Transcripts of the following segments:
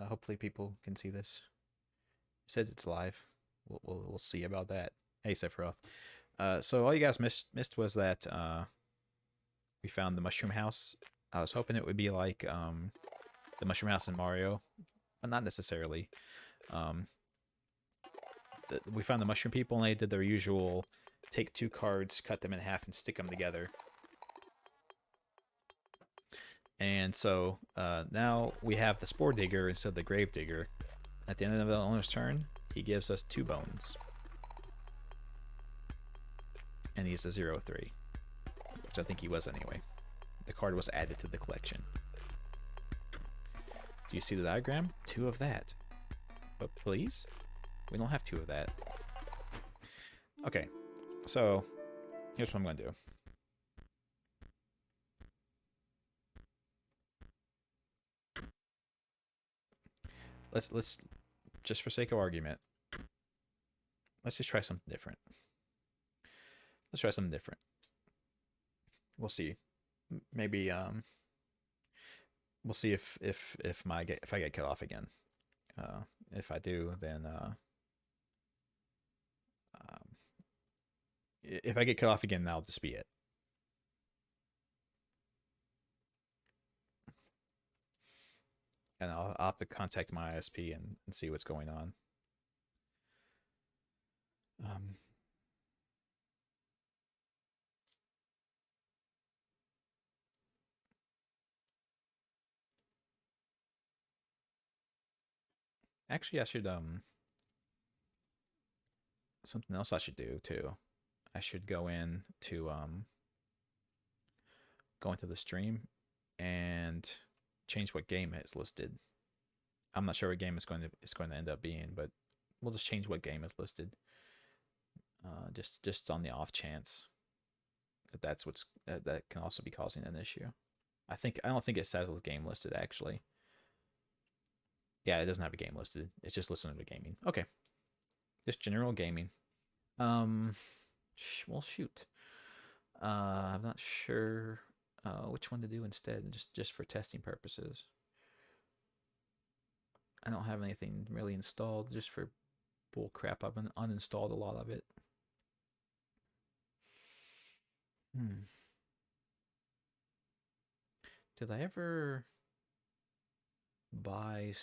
Hopefully people can see this. It says it's live. We'll see about that. Hey Sephiroth. So all you guys missed was that we found the mushroom house. I was hoping it would be like the mushroom house in Mario, but not necessarily. Um, we found the mushroom people and they did their usual take two cards, cut them in half, and stick them together. And so now we have the Spore Digger instead of the Grave Digger. At the end of the owner's turn, he gives us 2 bones. And he's a 0/3, which I think he was anyway. The card was added to the collection. Do you see the diagram? 2 of that. But please? We don't have 2 of that. Okay, so here's what I'm going to do. Let's just for sake of argument, let's just try something different. Let's try something different. We'll see. Maybe we'll see if I get cut off again. If I do, then if I get cut off again, that'll just be it. And I'll have to contact my ISP and see what's going on. Actually, I should something else I should do too. I should go in to go into the stream and change what game is listed. I'm not sure what game it's going to end up being, but we'll just change what game is listed. Just on the off chance that that's what's that can also be causing an issue. I don't think it says the game listed actually. Yeah, it doesn't have a game listed. It's just listed under gaming. Okay, just general gaming. Well, shoot. I'm not sure which one to do instead, just for testing purposes. I don't have anything really installed, just for bull crap. I've uninstalled a lot of it. Did I ever buy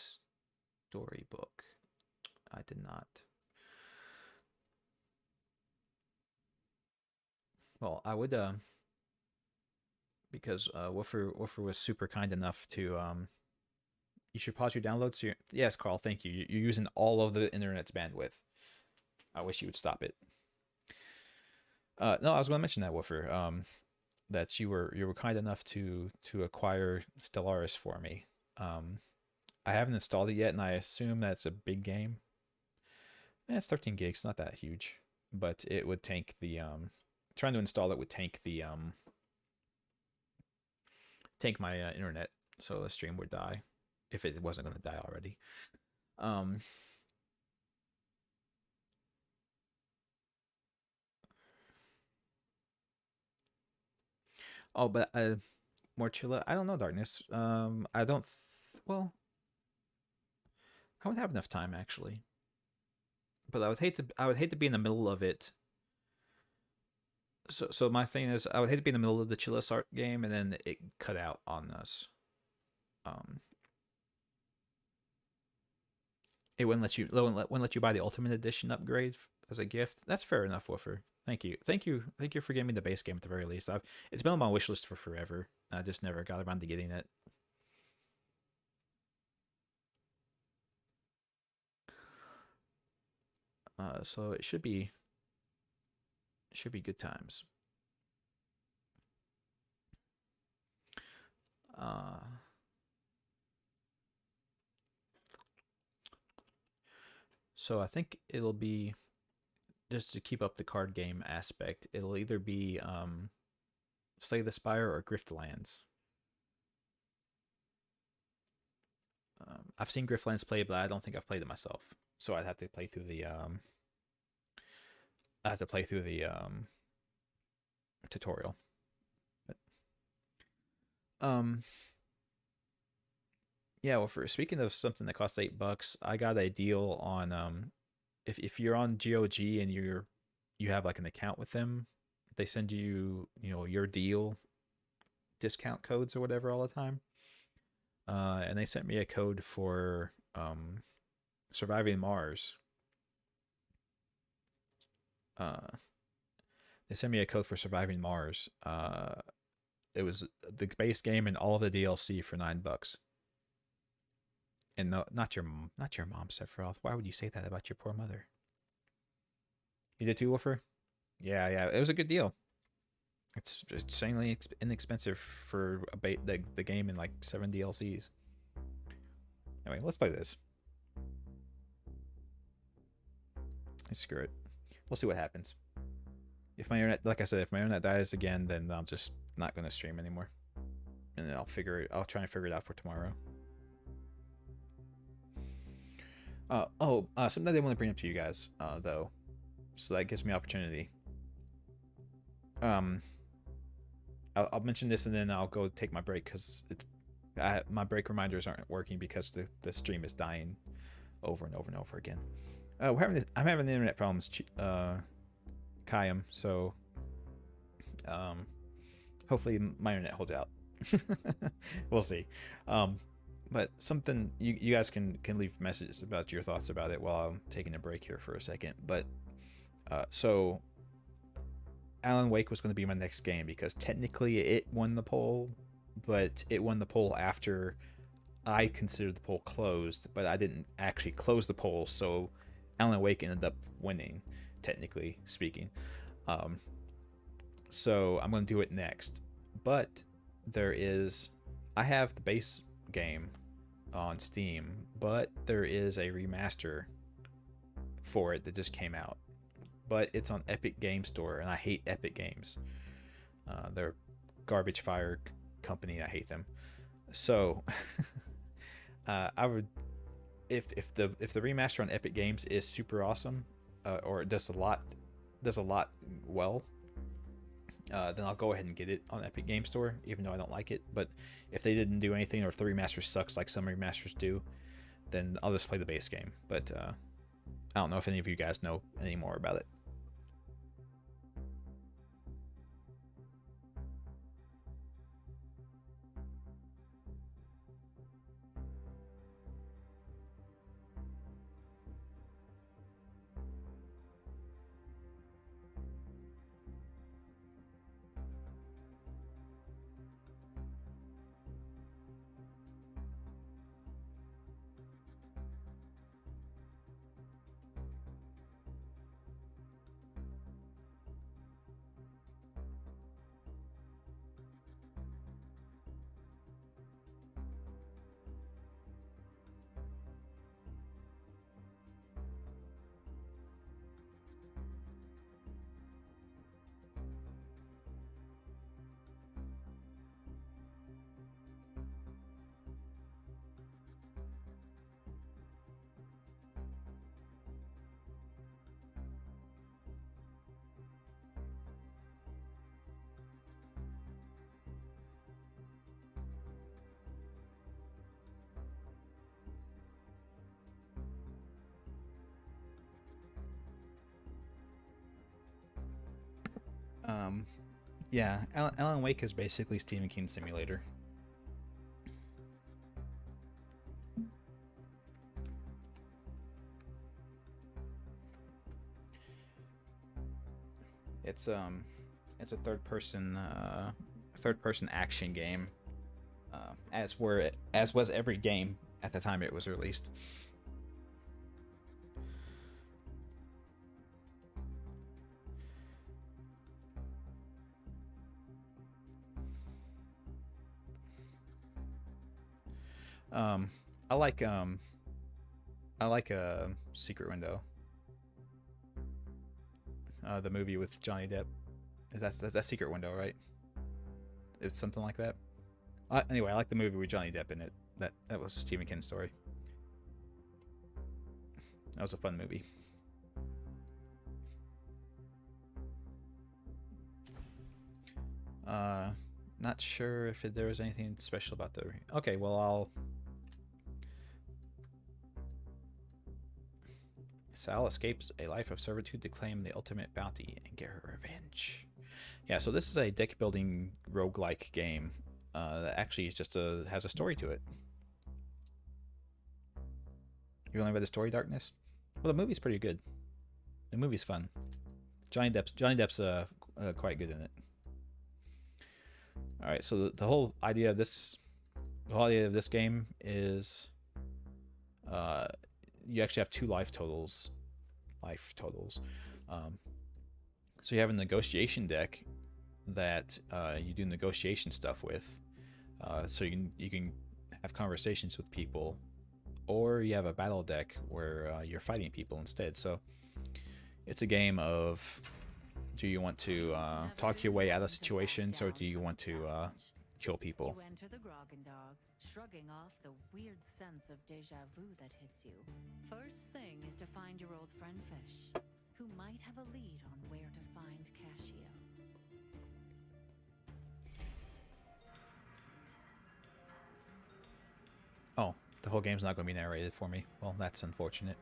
Storybook? I did not. Well, I would because Woofer was super kind enough to you should pause your downloads. So yes, Carl, thank you. You're using all of the internet's bandwidth. I wish you would stop it. No, I was going to mention that, Woofer. That you were kind enough to acquire Stellaris for me. I haven't installed it yet, and I assume that's a big game. It's 13 gigs, not that huge, but it would tank the trying to install it would tank the tank my internet, so the stream would die if it wasn't going to die already. Oh, but Morchilla, I don't know, Darkness. I don't. Well, I would have enough time actually, but I would hate to. I would hate to be in the middle of it. So my thing is, I would hate to be in the middle of the Chilla Art game and then it cut out on us. Um, it wouldn't let you buy the Ultimate Edition upgrade as a gift. That's fair enough, Woofer. Thank you for giving me the base game at the very least. It's been on my wish list for forever. I just never got around to getting it. So it should be good times. So I think it'll be, just to keep up the card game aspect, it'll either be Slay the Spire or Griftlands. I've seen Griftlands played, but I don't think I've played it myself. So I'd have to play through the tutorial. But, Yeah, well, for speaking of something that costs $8, I got a deal on if you're on GOG and you have like an account with them, they send you your deal discount codes or whatever all the time. And they sent me a code for Surviving Mars. Uh, they sent me a code for Surviving Mars. It was the base game and all of the DLC for $9. And no, not your mom, Sephiroth. Why would you say that about your poor mother? You did too, Wolfer? Yeah, yeah. It was a good deal. It's insanely inexpensive for the game and like 7 DLCs. Anyway, let's play this. Screw it. We'll see what happens. If my internet, like I said, if my internet dies again, then I'm just not gonna stream anymore. And then I'll try and figure it out for tomorrow. Something I did want to bring up to you guys, though, so that gives me opportunity. I'll mention this and then I'll go take my break because my break reminders aren't working because the stream is dying over and over and over again. I'm having internet problems, Kayam. So, hopefully my internet holds out. We'll see. But something you guys can leave messages about your thoughts about it while I'm taking a break here for a second. But so Alan Wake was going to be my next game because technically it won the poll, but it won the poll after I considered the poll closed, but I didn't actually close the poll, so Alan Wake ended up winning, technically speaking. So I'm going to do it next. But I have the base game on Steam, but there is a remaster for it that just came out. But it's on Epic Game Store, and I hate Epic Games. They're garbage fire company. I hate them. So I would, if the remaster on Epic Games is super awesome, or it does a lot well, then I'll go ahead and get it on Epic Game Store, even though I don't like it. But if they didn't do anything, or if the remaster sucks like some remasters do, then I'll just play the base game. But I don't know if any of you guys know any more about it. Yeah, Alan Wake is basically Stephen King Simulator. It's a third person action game, as was every game at the time it was released. Um, I like Secret Window, the movie with Johnny Depp. That's Secret Window, right? It's something like that. Anyway, I like the movie with Johnny Depp in it. That was a Stephen King story. That was a fun movie. Not sure if there was anything special about the. Okay, well Sal escapes a life of servitude to claim the ultimate bounty and get her revenge. Yeah, so this is a deck building roguelike game that actually is just has a story to it. You only read the story, Darkness? Well, the movie's pretty good. The movie's fun. Johnny Depp's quite good in it. All right, so the whole idea of this game is you actually have two life totals. So you have a negotiation deck that you do negotiation stuff with. So you can have conversations with people, or you have a battle deck where you're fighting people instead. So it's a game of, do you want to talk your way out of situations, or do you want to kill people? You enter the Grogendog, shrugging off the weird sense of deja vu that hits you. First thing is to find your old friend Fish, who might have a lead on where to find Cascio. Oh, the whole game's not going to be narrated for me. Well, that's unfortunate.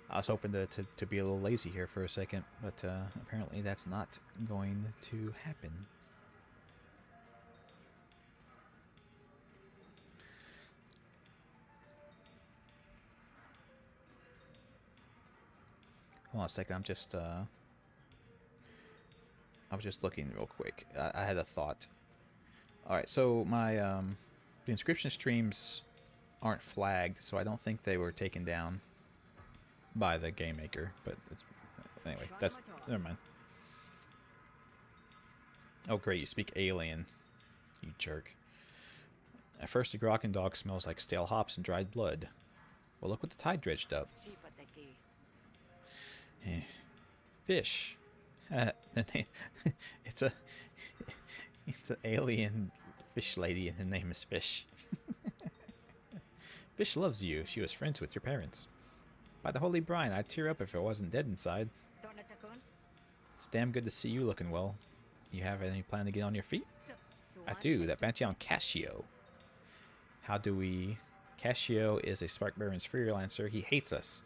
I was hoping to be a little lazy here for a second, but apparently that's not going to happen. Hold on a second, I was just looking real quick. I had a thought. Alright, so my the Inscryption streams aren't flagged, so I don't think they were taken down by the game maker, but it's anyway, that's never mind. Oh great, you speak alien, you jerk. At first the Grogendog smells like stale hops and dried blood. Well, look what the tide dredged up. Fish. It's an alien fish lady and her name is Fish. Fish loves you. She was friends with your parents. By the holy brine, I'd tear up if I wasn't dead inside. It's damn good to see you looking well. You have any plan to get on your feet? I do. That bounty on Cascio. How do we... Cascio is a Sparkbaron's freelancer. He hates us.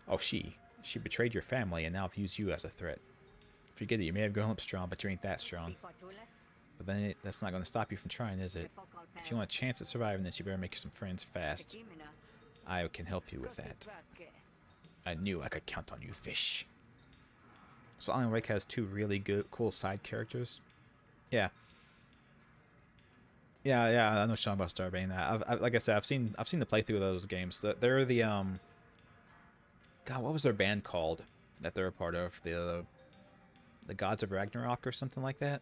Oh, she. She betrayed your family and now views you as a threat. Forget it. You may have grown up strong, but you ain't that strong. But then that's not going to stop you from trying, is it? If you want a chance at surviving this, you better make some friends fast. I can help you with that. I knew I could count on you, Fish. So Alan Wake has two really cool side characters. Yeah. Yeah, I know what you're talking about, Starbane. Like I said, I've seen the playthrough of those games. They're the God, what was their band called that they're a part of? The Gods of Ragnarok or something like that.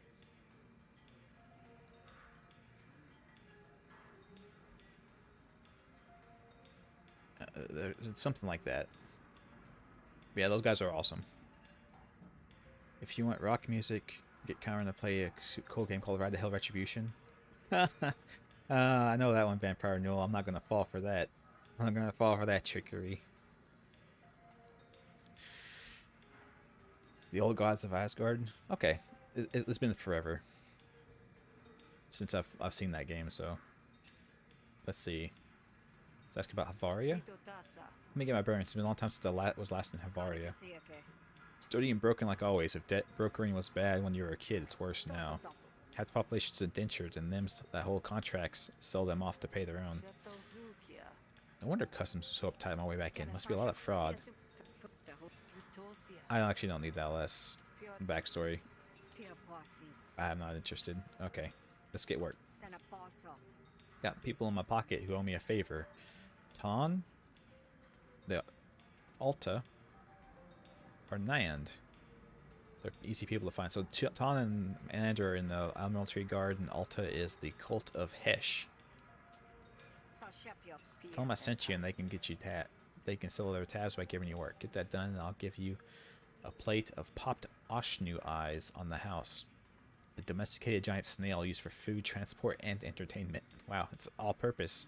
It's something like that. But yeah, those guys are awesome. If you want rock music, get Kyron to play a cool game called Ride the Hell Retribution. I know that one, Vampire Newell. I'm not gonna fall for that. I'm not gonna fall for that trickery. The Old Gods of Asgard. Okay, it's been forever since I've seen that game. So let's see. Let's ask about Havaria. Let me get my bearings. It's been a long time since I was last in Havaria. Sturdy and broken like always. If debt brokering was bad when you were a kid, it's worse now. Half the population's indentured, and them that hold contracts sell them off to pay their own. No wonder customs was so uptight on my way back in. Must be a lot of fraud. I actually don't need that less backstory. I'm not interested. Okay, let's get work. Got people in my pocket who owe me a favor. Ton, the Alta, or Nand. They're easy people to find. So Ton and Nand are in the Admiralty Guard, and Alta is the Cult of Hesh. Tell them I sent you, and they can get you They can sell their tabs by giving you work. Get that done, and I'll give you a plate of popped Oshnu eyes on the house. A domesticated giant snail used for food, transport, and entertainment. Wow, it's all-purpose.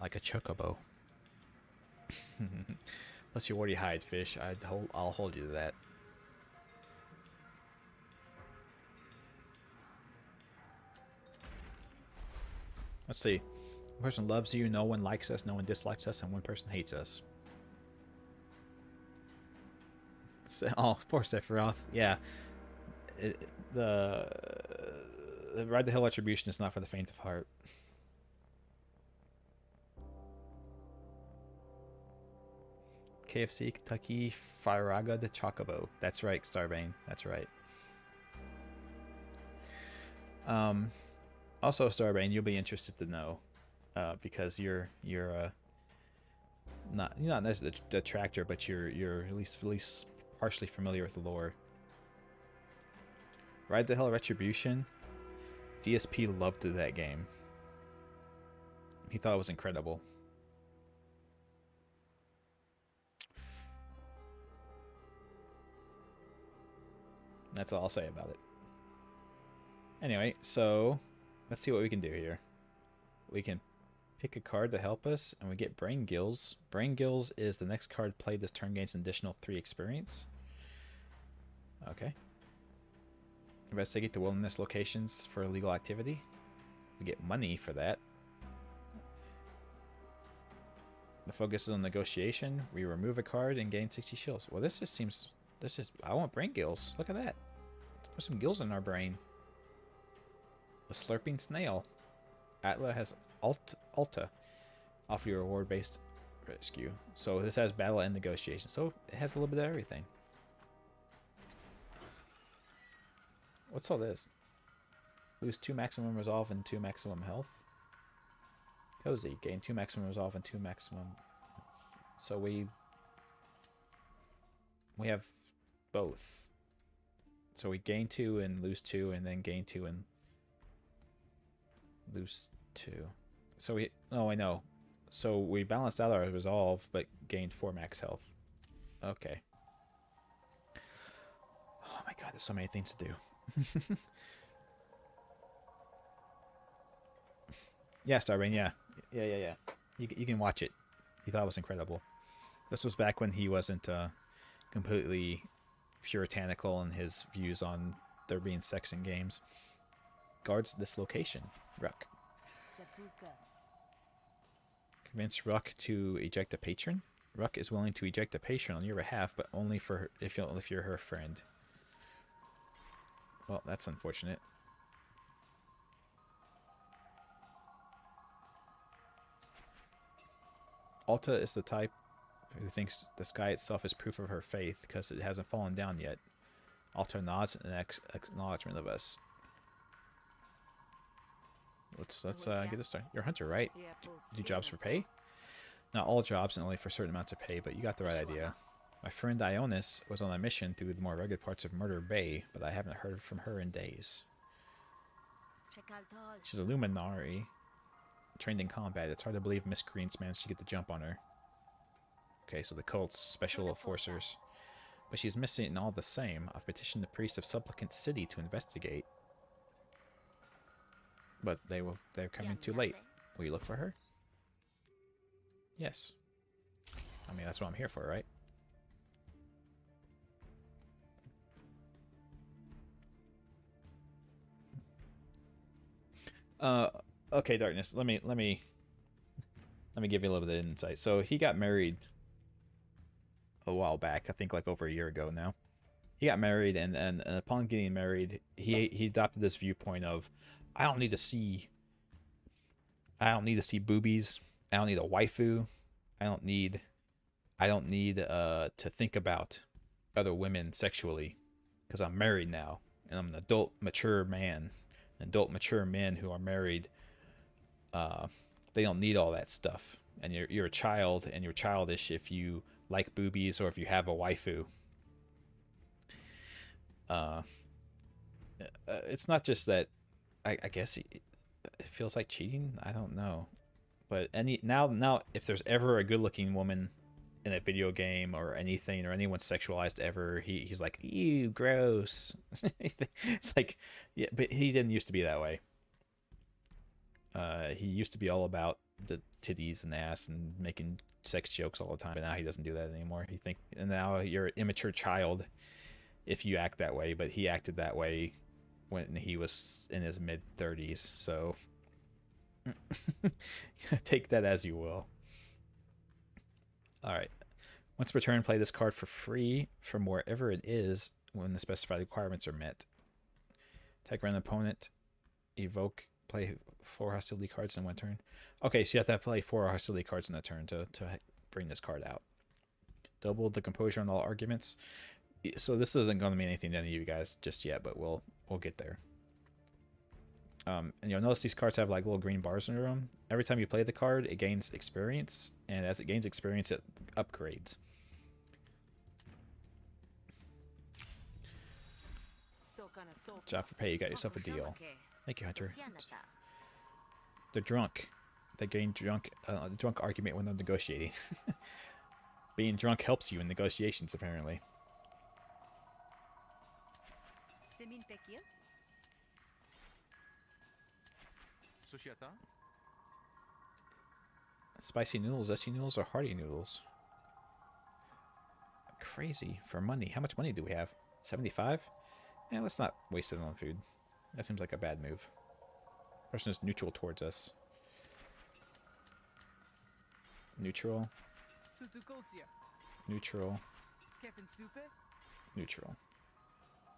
Like a chocobo. Unless you already hide fish, I'll hold you to that. Let's see. person loves you, no one likes us, no one dislikes us, and one person hates us. So, oh, poor Sephiroth. Yeah. The Ride the Hill Retribution is not for the faint of heart. KFC, Kentucky, Firaga de Chocobo. That's right, Starbane. That's right. Also, Starbane, you'll be interested to know, because you're not necessarily the detractor, but you're at least partially familiar with the lore. Ride the Hell Retribution. DSP loved that game. He thought it was incredible. That's all I'll say about it. Anyway, so let's see what we can do here. We can pick a card to help us, and we get Brain Gills. Brain Gills is the next card played this turn gains an additional 3 experience. Okay. Investigate the wilderness locations for illegal activity. We get money for that. The focus is on negotiation. We remove a card and gain 60 shields. Well, this just seems... I want Brain Gills. Look at that. Let's put some gills in our brain. The Slurping Snail. Atla has Alta. Offer you a reward-based rescue. So this has battle and negotiation. So it has a little bit of everything. What's all this? Lose 2 maximum resolve and 2 maximum health. Cozy. Gain 2 maximum resolve and 2 maximum. So we have both. So we gain 2 and lose 2, and then gain 2 and lose 2. So we... Oh, I know. So we balanced out our resolve, but gained 4 max health. Okay. Oh my god, there's so many things to do. Yeah, Starbane, yeah. Yeah. You can watch it. He thought it was incredible. This was back when he wasn't completely puritanical in his views on there being sex in games. Guards this location. Ruck. Convince Ruck to eject a patron. Ruck is willing to eject a patron on your behalf, but only for if you're her friend. Well, that's unfortunate. Alta is the type who thinks the sky itself is proof of her faith because it hasn't fallen down yet. Alta nods in acknowledgement of us. Let's get this started. You're a hunter, right? Do jobs for pay? Not all jobs, and only for certain amounts of pay, but you got the right idea. My friend Ionis was on a mission through the more rugged parts of Murder Bay, but I haven't heard from her in days. She's a Luminari, trained in combat. It's hard to believe miscreants managed to get the jump on her. Okay, so the cult's special enforcers. But she's missing it all the same. I've petitioned the priest of Supplicant City to investigate. But they're coming too late. Will you look for her? Yes. I mean, that's what I'm here for, right? Okay, Darkness. Let me give you a little bit of insight. So he got married a while back. I think like over a year ago now. He got married, and upon getting married, he adopted this viewpoint of, I don't need to see boobies. I don't need a waifu. I don't need to think about other women sexually, because I'm married now and I'm an adult, mature man. Adult, mature men who are married, they don't need all that stuff. And you're a child, and you're childish if you like boobies or if you have a waifu. It's not just that. I guess it feels like cheating. I don't know, but now if there's ever a good-looking woman in a video game or anything, or anyone sexualized ever, he's like, ew, gross. It's like, yeah, but he didn't used to be that way. He used to be all about the titties and ass and making sex jokes all the time, but now he doesn't do that anymore. And now you're an immature child if you act that way, but he acted that way when he was in his mid-30s, so Take that as you will. Alright. Once per turn, play this card for free from wherever it is when the specified requirements are met. Attack random opponent. Evoke. Play 4 hostility cards in 1 turn. Okay, so you have to play 4 hostility cards in a turn to bring this card out. Double the composure on all arguments. So this isn't going to mean anything to any of you guys just yet, but we'll get there. And you'll notice these cards have like little green bars under them. Every time you play the card, it gains experience, and as it gains experience, it upgrades. Job for pay, you got yourself a deal. Thank you, Hunter. They're drunk. They gain drunk argument when they're negotiating. Being drunk helps you in negotiations, apparently. Spicy noodles, zesty noodles, or hearty noodles? Crazy. For money. How much money do we have? 75? Yeah, let's not waste it on food. That seems like a bad move. Person is neutral towards us. Neutral. Neutral. Neutral.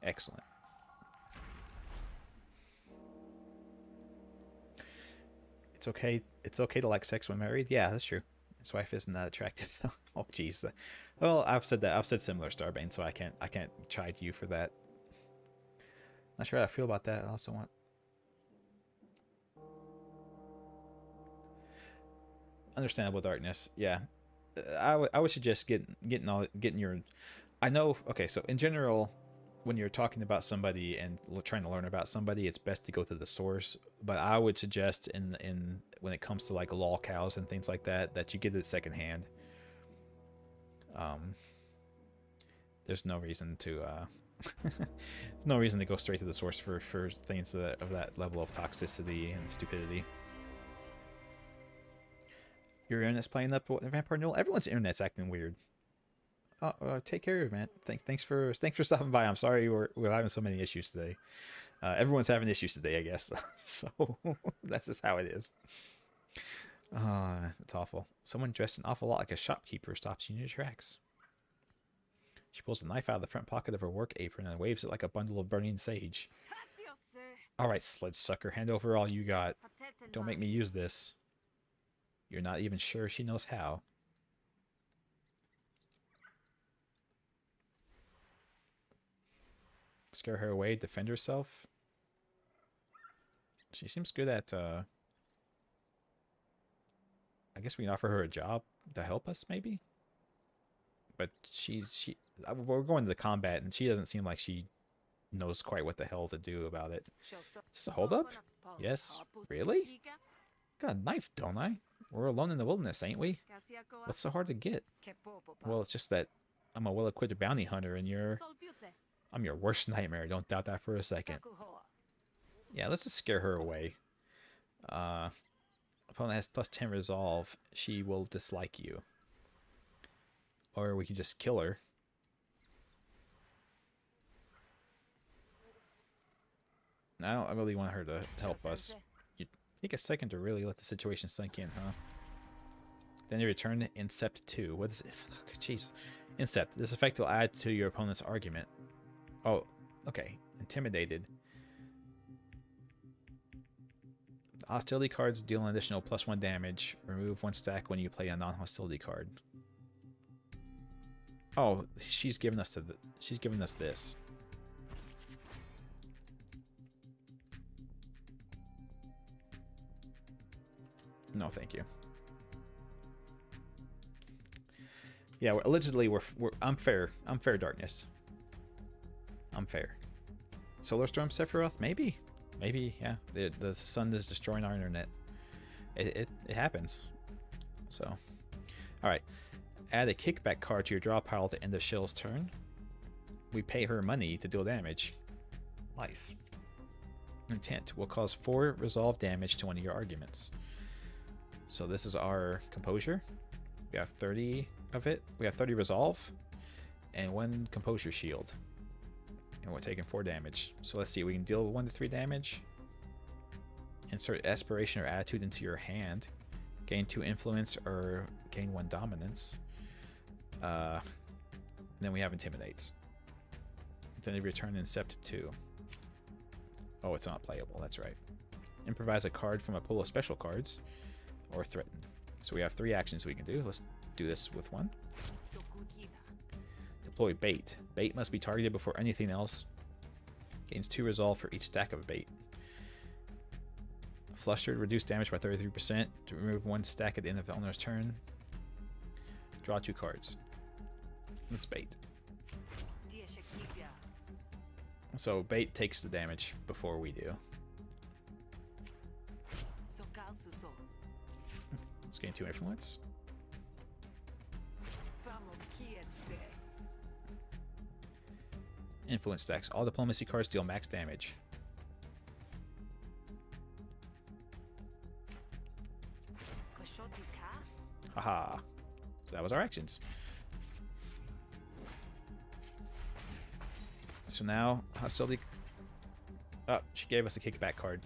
Excellent. It's okay to like sex when married. Yeah, that's true. His wife isn't that attractive, so oh jeez. Well, I've said that. I've said similar, Starbane, so I can't chide you for that. Not sure how I feel about that. I also want understandable darkness. Yeah, I would suggest getting your. I know. Okay, so in general, when you're talking about somebody and trying to learn about somebody, it's best to go to the source. But I would suggest in when it comes to like lol cows and things like that, that you get it secondhand. There's no reason to there's no reason to go straight to the source for things of that level of toxicity and stupidity. Your internet's playing up, Vampire Noel. Everyone's internet's acting weird. Take care of it, man. Thanks for stopping by. I'm sorry we're having so many issues today. Everyone's having issues today, I guess. So that's just how it is. It's awful. Someone dressed an awful lot like a shopkeeper stops you in your tracks. She pulls a knife out of the front pocket of her work apron and waves it like a bundle of burning sage. Alright, sledge sucker, hand over all you got. Don't make me use this. You're not even sure she knows how. Scare her away, defend herself. She seems good at, I guess we can offer her a job to help us, maybe? But we're going to the combat, and she doesn't seem like she knows quite what the hell to do about it. Is this a holdup? Yes. Really? Got a knife, don't I? We're alone in the wilderness, ain't we? What's so hard to get? Well, it's just that I'm a well-equipped bounty hunter, and I'm your worst nightmare. Don't doubt that for a second. Yeah, let's just scare her away. Opponent has +10 resolve. She will dislike you. Or we can just kill her. I really want her to help us. You take a second to really let the situation sink in, huh? Then you return to Incept 2. What is it? Jeez. Incept. This effect will add to your opponent's argument. Oh, okay. Intimidated. Hostility cards deal an additional +1 damage. Remove 1 stack when you play a non-hostility card. Oh, she's giving us this. No, thank you. Yeah, allegedly I'm fair. I'm fair, darkness. I'm fair. Solar Storm Sephiroth? Maybe. Maybe, yeah. The sun is destroying our internet. It happens. So, alright. Add a kickback card to your draw pile at the end of Shell's turn. We pay her money to deal damage. Nice. Intent will cause 4 resolve damage to one of your arguments. So this is our composure. We have 30 of it. We have 30 resolve and 1 composure shield. And we're taking 4 damage. So let's see, we can deal 1 to 3 damage. Insert aspiration or attitude into your hand. Gain 2 influence or gain 1 dominance. Then we have intimidates. Then you return Incept 2. Oh, it's not playable. That's right. Improvise a card from a pool of special cards, or threaten. So we have 3 actions we can do. Let's do this with 1. Deploy bait. Bait must be targeted before anything else. Gains 2 resolve for each stack of bait. Flustered, reduce damage by 33%. To remove 1 stack at the end of the owner's turn. Draw 2 cards. Let's bait. So bait takes the damage before we do. Let's gain 2 influence. Influence stacks. All diplomacy cards deal max damage. Haha. So that was our actions. So now, hostility... Oh, she gave us a kickback card.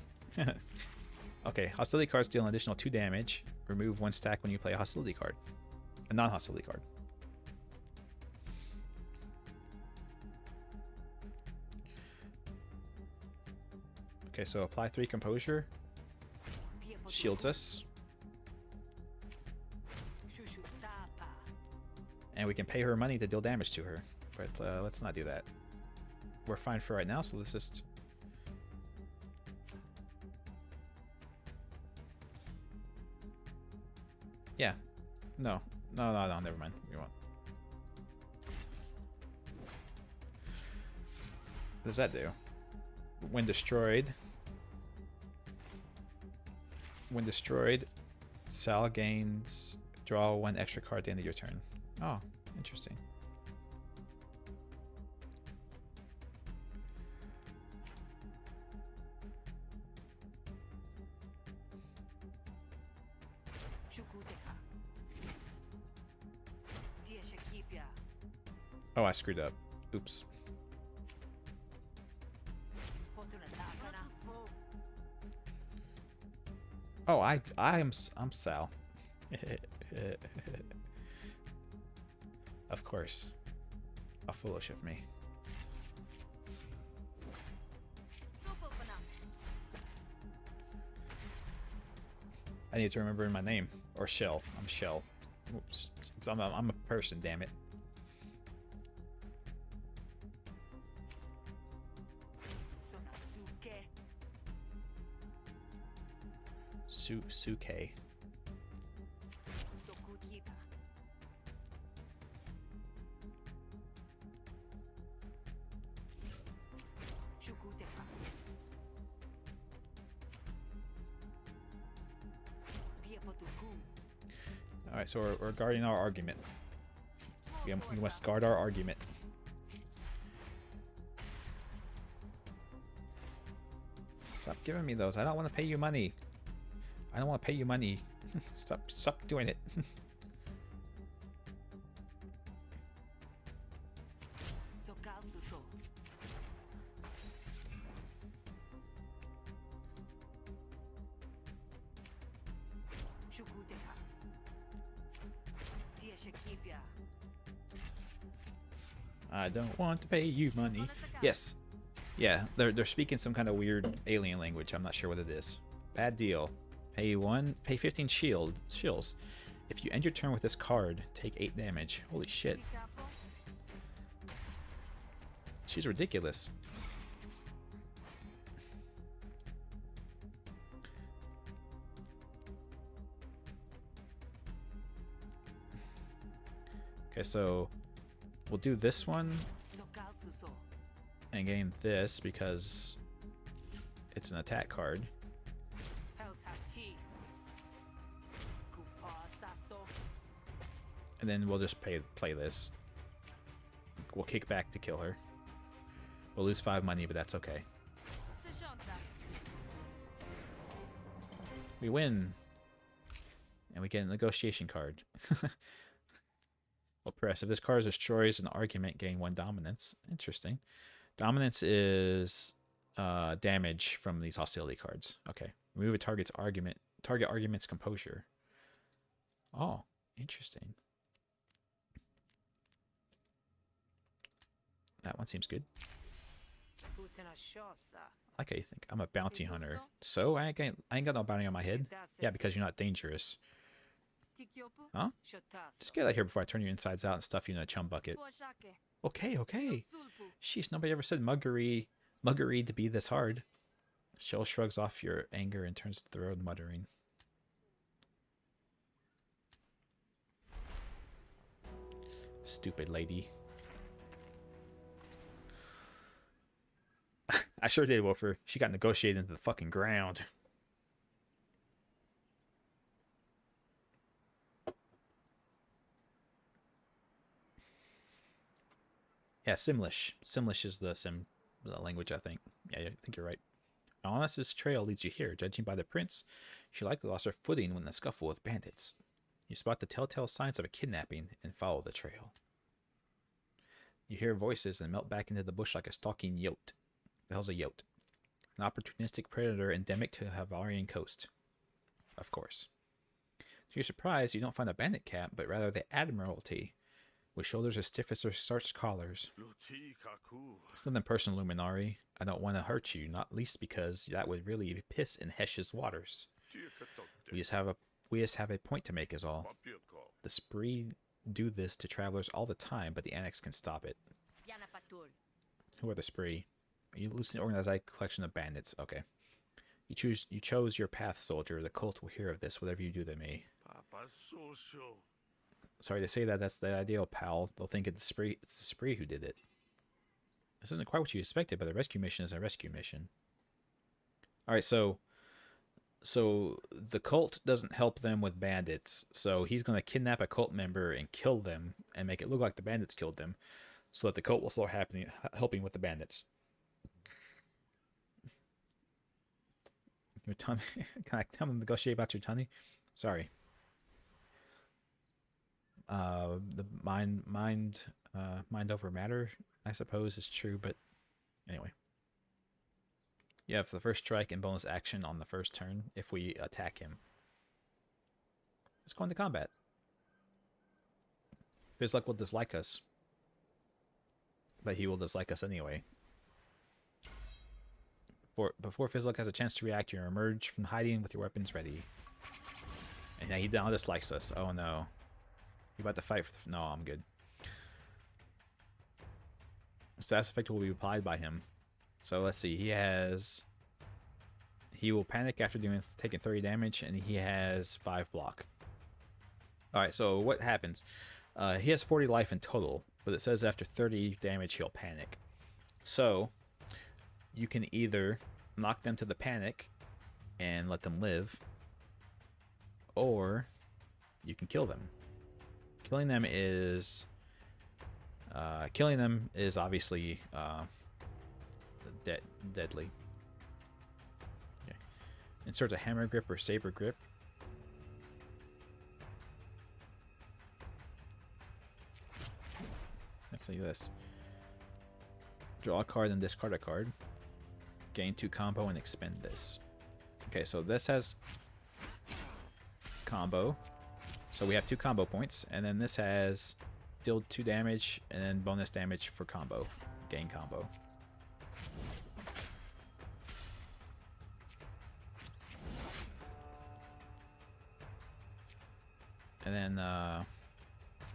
Okay, hostility cards deal an additional 2 damage. Remove 1 stack when you play a hostility card. A non-hostility card. Okay, so apply 3 composure. Shields us. And we can pay her money to deal damage to her. But let's not do that. We're fine for right now, so let's just... Yeah. No. No, never mind. We won't. What does that do? When destroyed... When destroyed, Sal gains... Draw 1 extra card at the end of your turn. Oh, interesting. Oh, I screwed up. Oops. Oh, I'm Sal. Of course. How foolish of me. I need to remember my name. Or Shell. I'm Shell. Oops. I'm a person, damn it. Suke. Alright, so we're guarding our argument. We must guard our argument. Stop giving me those. I don't want to pay you money. I don't want to pay you money. Stop doing it. I don't want to pay you money. Yes. Yeah, they're speaking some kind of weird alien language. I'm not sure what it is. Bad deal. Pay 15 shills. If you end your turn with this card, take 8 damage. Holy shit. She's ridiculous. Okay, so we'll do this one and gain this because it's an attack card. And then we'll just play this. We'll kick back to kill her. We'll lose 5 money, but that's okay. We win. And we get a negotiation card. We'll press. If this card destroys an argument, gain 1 dominance. Interesting. Dominance is damage from these hostility cards. Okay. Remove a target argument's composure. Oh, interesting. That one seems good. I like how you think. I'm a bounty hunter. So I ain't got no bounty on my head. Yeah, because you're not dangerous. Huh? Just get out of here before I turn you insides out and stuff you in a chum bucket. Okay, okay. Sheesh, nobody ever said muggery to be this hard. Shell shrugs off your anger and turns to the road, muttering. Stupid lady. I sure did, Wolfer. She got negotiated into the fucking ground. Yeah, Simlish. Simlish is the language, I think. Yeah, I think you're right. Now, unless this trail leads you here, judging by the prints, she likely lost her footing when the scuffle with bandits. You spot the telltale signs of a kidnapping and follow the trail. You hear voices and melt back into the bush like a stalking yote. The hell's a yote? An opportunistic predator endemic to Havarian coast. Of course. To your surprise, you don't find a bandit camp, but rather the Admiralty, with shoulders as stiff as their starched collars. It's nothing personal, Luminari. I don't want to hurt you, not least because that would really piss in Hesh's waters. We just have a point to make is all. The Spree do this to travelers all the time, but the Annex can stop it. Who are the Spree? You listen to organized collection of bandits. Okay. You chose your path, soldier. The cult will hear of this, whatever you do to me. Sorry to say that, that's the ideal, pal. They'll think it's the Spree who did it. This isn't quite what you expected, but a rescue mission is a rescue mission. Alright, so the cult doesn't help them with bandits, so he's going to kidnap a cult member and kill them and make it look like the bandits killed them, so that the cult will start helping with the bandits. Your tummy? Can I tell them to negotiate about your tummy? Sorry. The mind over matter, I suppose, is true, but anyway. You have the first strike and bonus action on the first turn if we attack him. Let's go into combat. Fizzlek will dislike us, but he will dislike us anyway. Before Fizzlek has a chance to react, you emerge from hiding with your weapons ready. And now he now dislikes us. Oh no. You about to fight for the... No, I'm good. Status effect will be applied by him. So let's see. He will panic after taking 30 damage, and he has 5 block. Alright, so what happens? He has 40 life in total, but it says after 30 damage he'll panic. So you can either knock them to the panic and let them live, or you can kill them. Killing them is obviously deadly. Okay. Insert a hammer grip or saber grip. Let's see this. Draw a card and discard a card. Gain 2 combo and expend this. Okay, so this has combo. So we have 2 combo points, and then this has deal 2 damage and then bonus damage for combo. Gain combo. And then I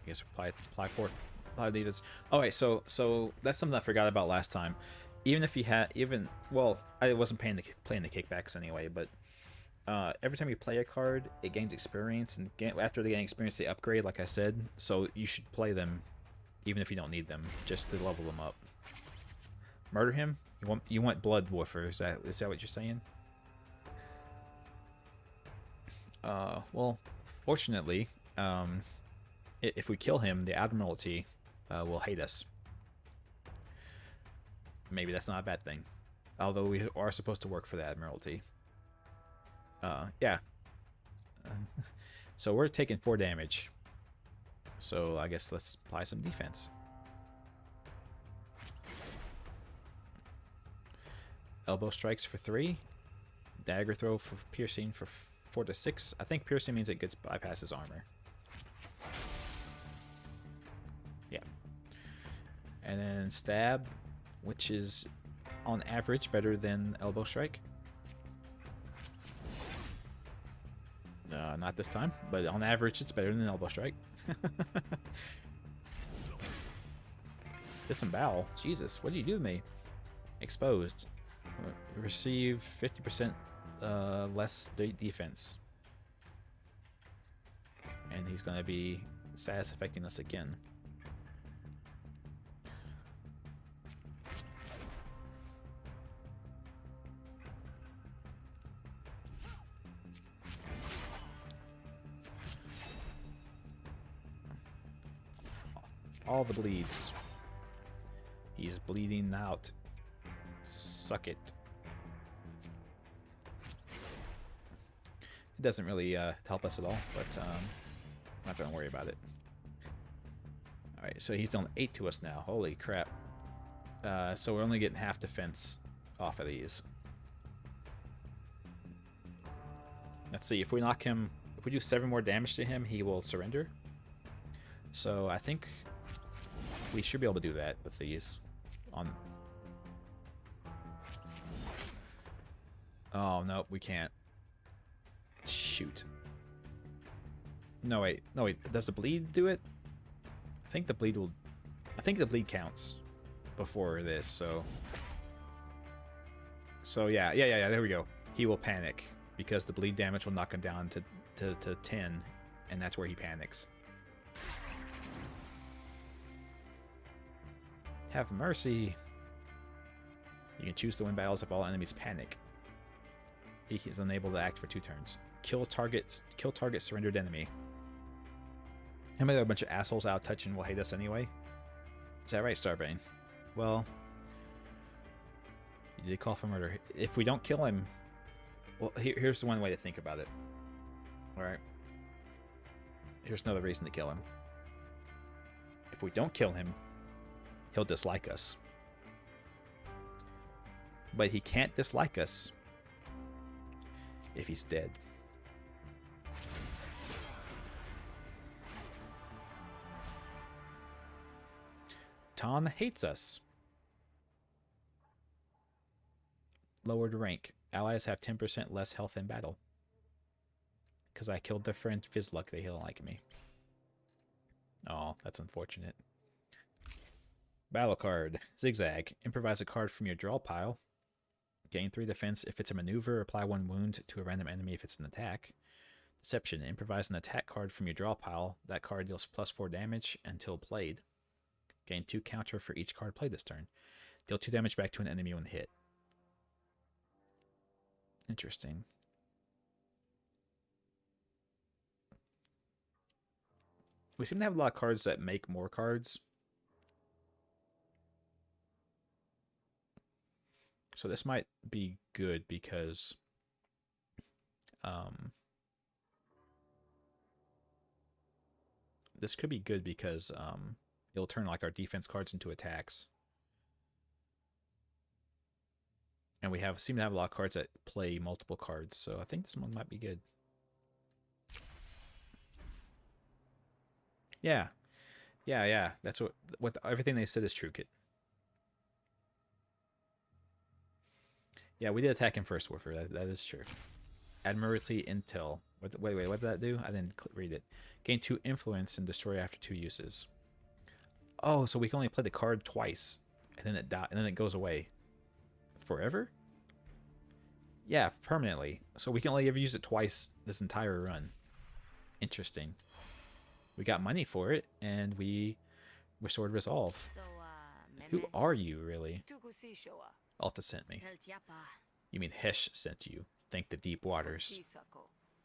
guess apply this. Oh wait, so that's something I forgot about last time. Even if you had well, I wasn't playing the kickbacks anyway, but every time you play a card, it gains experience, and after they gain experience, they upgrade, like I said. So you should play them, even if you don't need them, just to level them up. Murder him? You want blood, Wolfer? Is that what you're saying? Well, fortunately, if we kill him, the Admiralty will hate us. Maybe that's not a bad thing, although we are supposed to work for the Admiralty. Yeah. So we're taking 4 damage. So I guess let's apply some defense. Elbow strikes for 3. dagger throw for piercing for 4 to 6. I think piercing means it gets bypasses armor. Yeah. And then stab, which is on average better than elbow strike. Not this time, but on average it's better than elbow strike. Disembowel. Jesus, what do you do to me? Exposed. Receive 50% less defense. And he's going to be status affecting us again. All the bleeds. He's bleeding out. Suck it. It doesn't really help us at all, but I'm not going to worry about it. Alright, so he's done 8 to us now. Holy crap. So we're only getting half defense off of these. Let's see, if we knock him, if we do 7 more damage to him, he will surrender. So I think we should be able to do that with these. Oh, no, we can't. Shoot. No, wait. No, wait. Does the bleed do it? I think the bleed will... I think the bleed counts before this, so... So, yeah. There we go. He will panic, because the bleed damage will knock him down to 10, and that's where he panics. Have mercy. You can choose to win battles if all enemies panic. He is unable to act for 2 turns. Kill target surrendered enemy. How many other bunch of assholes out touching will hate us anyway? Is that right, Starbane? Well, you did call for murder. If we don't kill him, well, here's the one way to think about it. All right. Here's another reason to kill him. If we don't kill him, he'll dislike us. But he can't dislike us if he's dead. Ton hates us. Lowered rank. Allies have 10% less health in battle. Because I killed their friend Fizzluck, they don't like me. Oh, that's unfortunate. Battle card. Zigzag. Improvise a card from your draw pile. Gain 3 defense if it's a maneuver. Apply 1 wound to a random enemy if it's an attack. Deception. Improvise an attack card from your draw pile. That card deals +4 damage until played. Gain 2 counter for each card played this turn. Deal 2 damage back to an enemy when hit. Interesting. We seem to have a lot of cards that make more cards. So this might be good because this could be good because it'll turn like our defense cards into attacks. And we seem to have a lot of cards that play multiple cards, so I think this one might be good. Yeah. That's what everything they said is true, Kit. Yeah, we did attack him first, Warfare. That is true. Admiralty Intel. Wait, what did that do? I didn't read it. Gain 2 influence and destroy after 2 uses. Oh, so we can only play the card twice, and then it goes away. Forever? Yeah, permanently. So we can only ever use it twice this entire run. Interesting. We got money for it, and we restored resolve. So, Who are you, really? Alta sent me. You mean Hesh sent you. Thank the deep waters.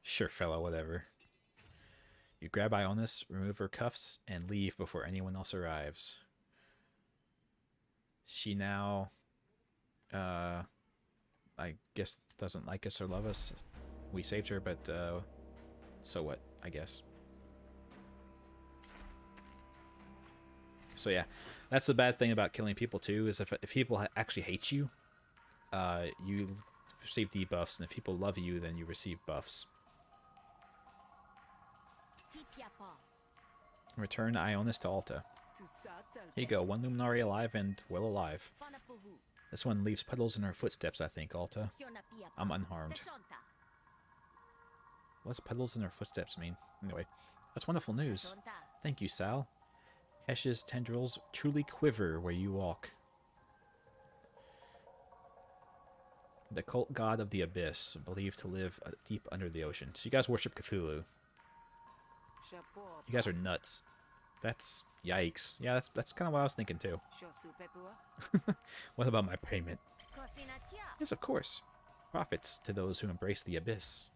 Sure, fellow, whatever. You grab Ionis, remove her cuffs, and leave before anyone else arrives. She now, I guess doesn't like us or love us. We saved her, but, so what, I guess. So yeah, that's the bad thing about killing people too, is if people actually hate you, you receive debuffs, and if people love you, then you receive buffs. Return Ionis to Alta. Here you go, 1 Luminari alive and well alive. This one leaves puddles in her footsteps, I think, Alta. I'm unharmed. What's puddles in her footsteps mean? Anyway, that's wonderful news. Thank you, Sal. Hesh's tendrils truly quiver where you walk. The cult god of the abyss, believed to live deep under the ocean. So you guys worship Cthulhu. You guys are nuts. That's yikes. Yeah, that's kind of what I was thinking too. What about my payment? Yes, of course. Profits to those who embrace the abyss.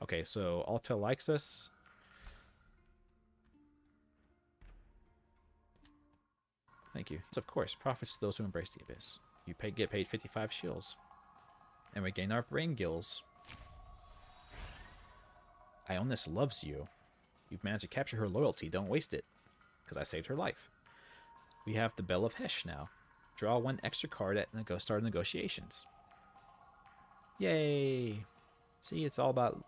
Okay, so Alta likes us. Thank you. Yes, of course. Profits to those who embrace the abyss. You get paid 55 shields. And we gain our brain gills. Ionis loves you. You've managed to capture her loyalty. Don't waste it. Because I saved her life. We have the Bell of Hesh now. Draw 1 extra card at start negotiations. Yay! See, it's all about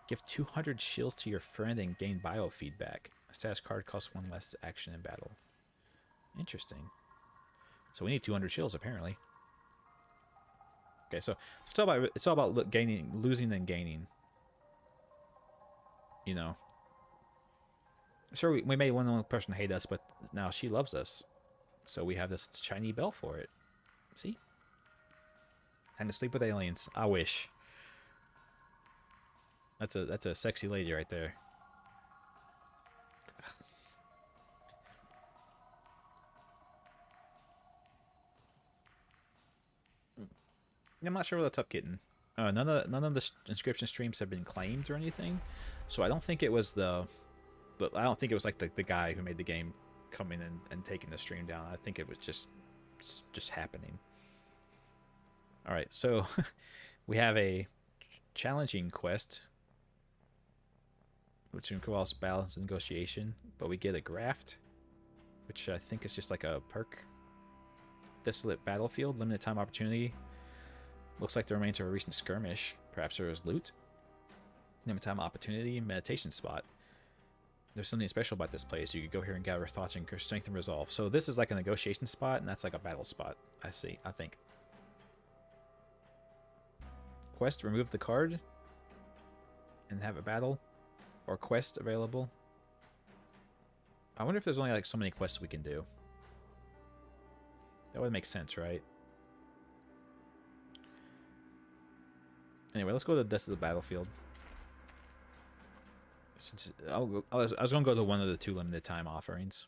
give 200 shields to your friend and gain biofeedback. A status card costs 1 less action in battle. Interesting. So we need 200 shields apparently. Okay, so it's all about losing and gaining. You know. Sure, we made one person hate us, but now she loves us. So we have this shiny bell for it. See? Time to sleep with aliens. I wish. That's a sexy lady right there. I'm not sure what's up, kitten. None of the inscription streams have been claimed or anything, so I don't think it was I don't think it was like the guy who made the game coming and taking the stream down. I think it was just happening. All right, so we have a challenging quest, which involves balance and negotiation, but we get a graft, which I think is just like a perk. Desolate battlefield, limited time opportunity. Looks like the remains of a recent skirmish. Perhaps there is loot. Limited time opportunity, meditation spot. There's something special about this place. You could go here and gather thoughts and strength and resolve. So this is like a negotiation spot, and that's like a battle spot. I think. Quest, remove the card and have a battle. Or quest available. I wonder if there's only like so many quests we can do. That would make sense, right? Anyway, let's go to the Desolate Battlefield. I was going to go to one of the 2 limited time offerings.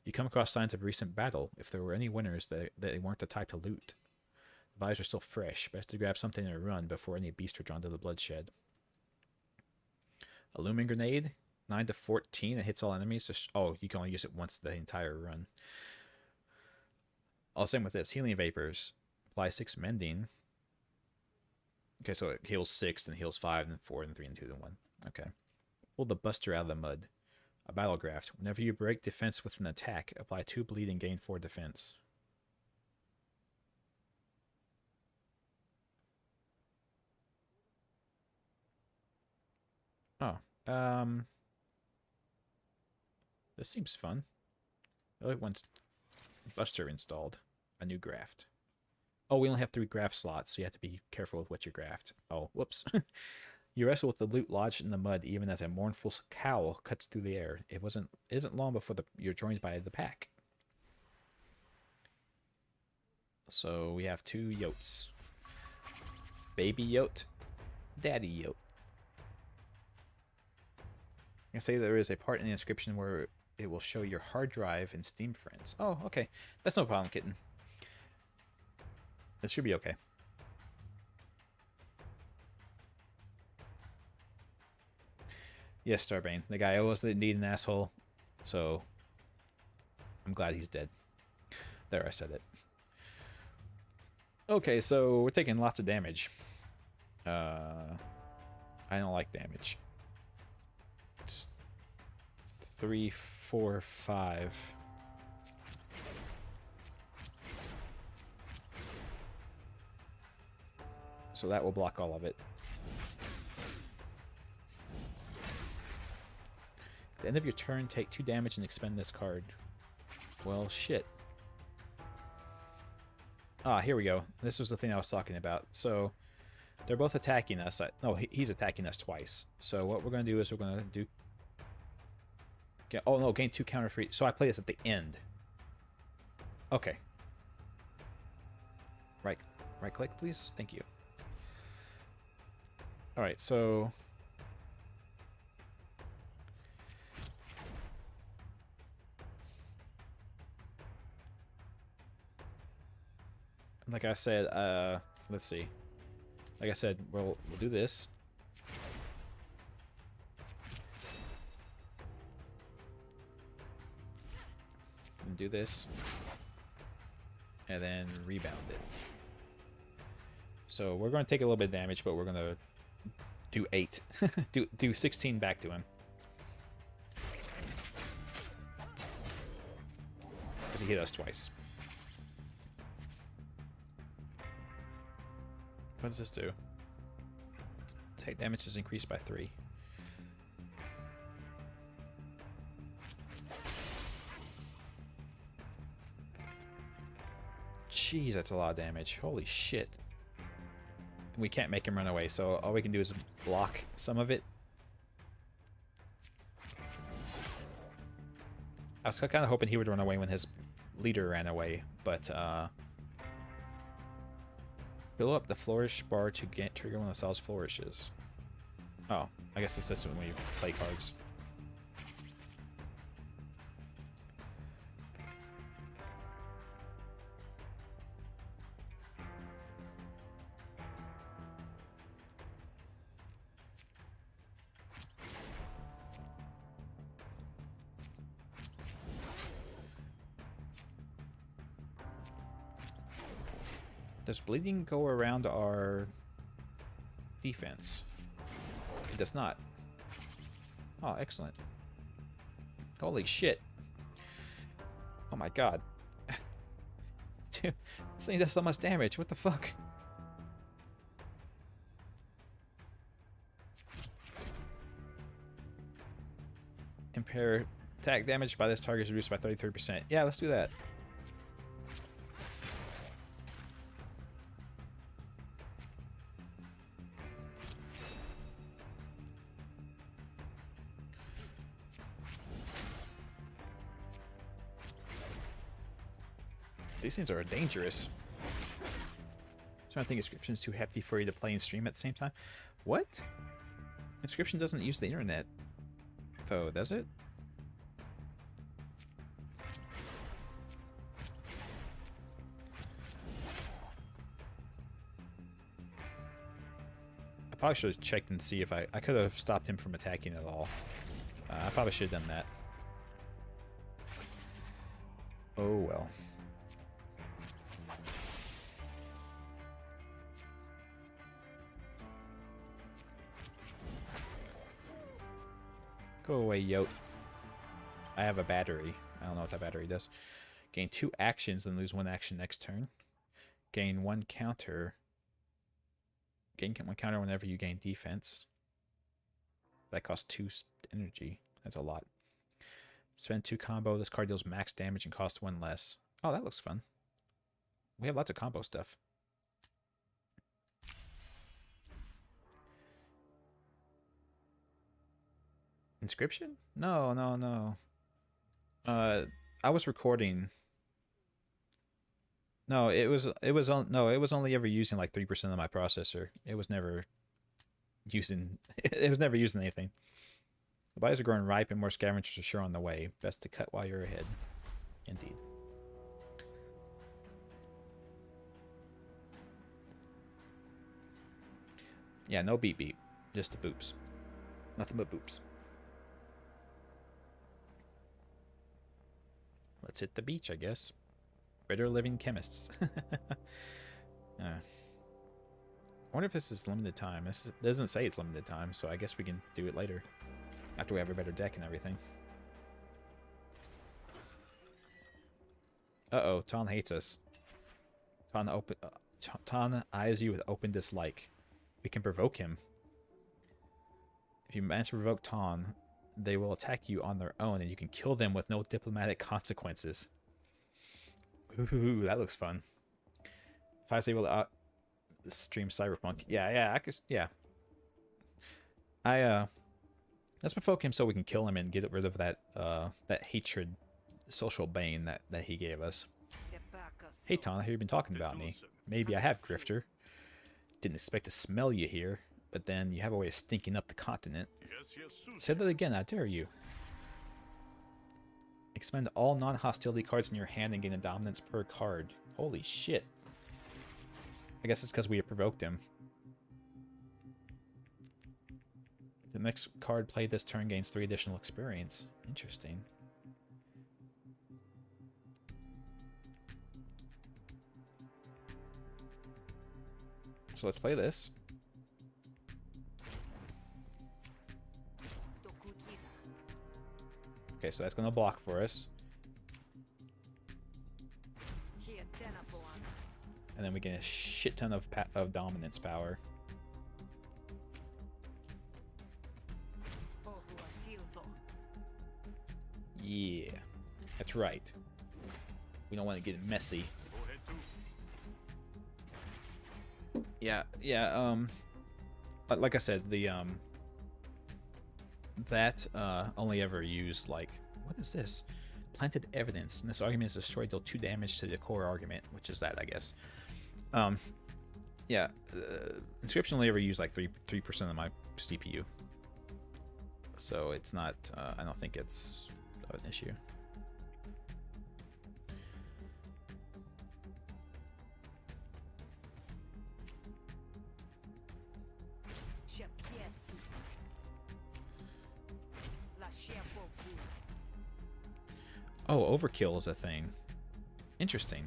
You come across signs of recent battle. If there were any winners, they weren't the type to loot. The bodies are still fresh. Best to grab something and run before any beasts are drawn to the bloodshed. A Looming Grenade, 9 to 14. It hits all enemies. Oh, you can only use it once the entire run. Oh, same with this. Healing Vapors. Apply 6 Mending. Okay, so it heals 6, then heals 5, then 4, then 3, and 2, then 1. Okay. Pull the Buster out of the mud. A Battle Graft. Whenever you break defense with an attack, apply 2 bleed and gain 4 defense. Oh. This seems fun. The other one's Buster installed. A new graft. Oh, we only have 3 graft slots, so you have to be careful with what you graft. Oh, whoops. You wrestle with the loot lodged in the mud, even as a mournful cowl cuts through the air. It isn't long before you're joined by the pack. So we have 2 yotes. Baby yote, daddy yote. I say there is a part in the inscription where it will show your hard drive and Steam friends. Oh, okay. That's no problem, kitten. This should be okay. Yes, Starbane. The guy always need an asshole, so I'm glad he's dead. There, I said it. Okay, so we're taking lots of damage. I don't like damage. It's 3, 4, 5. So that will block all of it. At the end of your turn, take 2 damage and expend this card. Well, shit. Ah, here we go. This was the thing I was talking about. So, they're both attacking us. No, he's attacking us twice. So what we're going to do is we're going to do... oh, no, gain 2 counter free. So I play this at the end. Okay. Right click, please. Thank you. Alright, so... like I said, let's see. Like I said, we'll do this. And do this. And then rebound it. So we're going to take a little bit of damage, but we're going to do 8. do 16 back to him. Because he hit us twice. What does this do? Take damage is increased by 3. Jeez, that's a lot of damage. Holy shit. We can't make him run away, so all we can do is block some of it. I was kind of hoping he would run away when his leader ran away, but fill up the flourish bar to get trigger one of the cells flourishes. Oh, I guess it's this when you play cards. Does bleeding go around our defense? It does not. Oh, excellent. Holy shit. Oh my god. Dude, this thing does so much damage. What the fuck? Impair attack damage by this target is reduced by 33%. Yeah, let's do that. These things are dangerous. I'm trying to think Inscription's too hefty for you to play and stream at the same time. What? Inscription doesn't use the internet, though, does it? I probably should have checked and see if I could have stopped him from attacking at all. I probably should have done that. Oh well. Go away, Yote. I have a battery. I don't know what that battery does. Gain 2 actions and lose 1 action next turn. Gain 1 counter. Gain 1 counter whenever you gain defense. That costs 2 energy. That's a lot. Spend 2 combo. This card deals max damage and costs 1 less. Oh, that looks fun. We have lots of combo stuff. Inscription? No, no, no. I was recording. No, it was only ever using like 3% of my processor. It was never using anything. The bodies are growing ripe and more scavengers are sure on the way. Best to cut while you're ahead. Indeed. Yeah, no beep beep. Just the boops. Nothing but boops. Let's hit the beach, I guess. Better living chemists. I wonder if this is limited time. It doesn't say it's limited time, so I guess we can do it later. After we have a better deck and everything. Uh-oh, Ton hates us. Ton eyes you with open dislike. We can provoke him. If you manage to provoke Ton, they will attack you on their own, and you can kill them with no diplomatic consequences. Ooh, that looks fun. If I was able to stream Cyberpunk, yeah, I could, yeah. Let's provoke him so we can kill him and get rid of that that hatred, social bane that he gave us. Hey Ton, I hear you've been talking about me. Maybe I have, Grifter. Didn't expect to smell you here, but then you have a way of stinking up the continent. Say that again, I dare you. Expend all non-hostility cards in your hand and gain a dominance per card. Holy shit. I guess it's because we have provoked him. The next card played this turn gains 3 additional experience. Interesting. So let's play this. Okay, so that's going to block for us. And then we get a shit ton of dominance power. Yeah, that's right. We don't want to get messy. Yeah, like I said, the that only ever used, like, what is this? Planted evidence, and this argument is destroyed, deal 2 damage to the core argument, which is that, I guess. Yeah, Inscription only ever used like 3% of my CPU, so it's not. I don't think it's an issue. Oh, overkill is a thing. Interesting.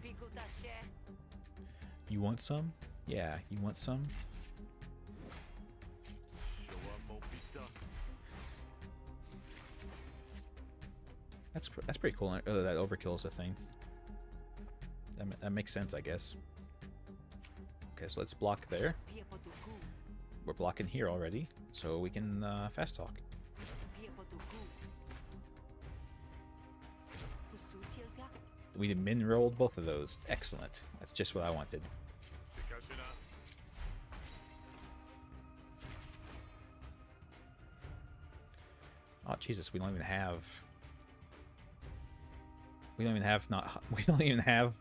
You want some? Yeah, you want some? That's pretty cool. That overkill is a thing. That makes sense, I guess. Okay, so let's block there. We're blocking here already, so we can fast talk. We min-rolled both of those. Excellent. That's just what I wanted. Oh Jesus, we don't even have. We don't even have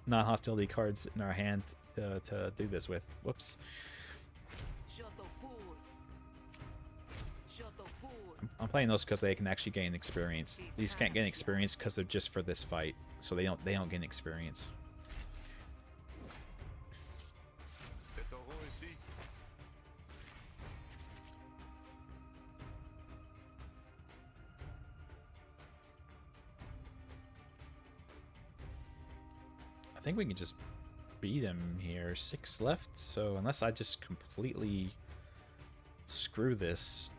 non-hostility cards in our hand to do this with. Whoops. I'm playing those because they can actually gain experience. These can't gain experience because they're just for this fight, so they don't gain experience. I think we can just beat him here. 6 left, so unless I just completely screw this,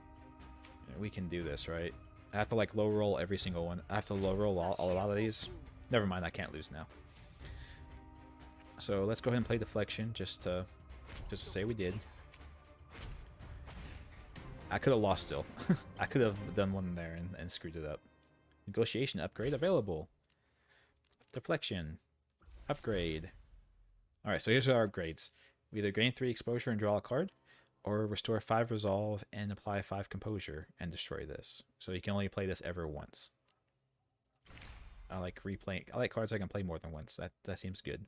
we can do this, right? I have to like low roll every single one. I have to low roll a lot of these. Never mind, I can't lose now. So let's go ahead and play Deflection just to say we did. I could have lost still. I could have done one there and screwed it up. Negotiation upgrade available. Deflection. Upgrade. Alright, so here's our upgrades. We either gain 3 exposure and draw a card, or restore 5 resolve and apply 5 composure and destroy this. So you can only play this ever once. I like cards I can play more than once. That seems good.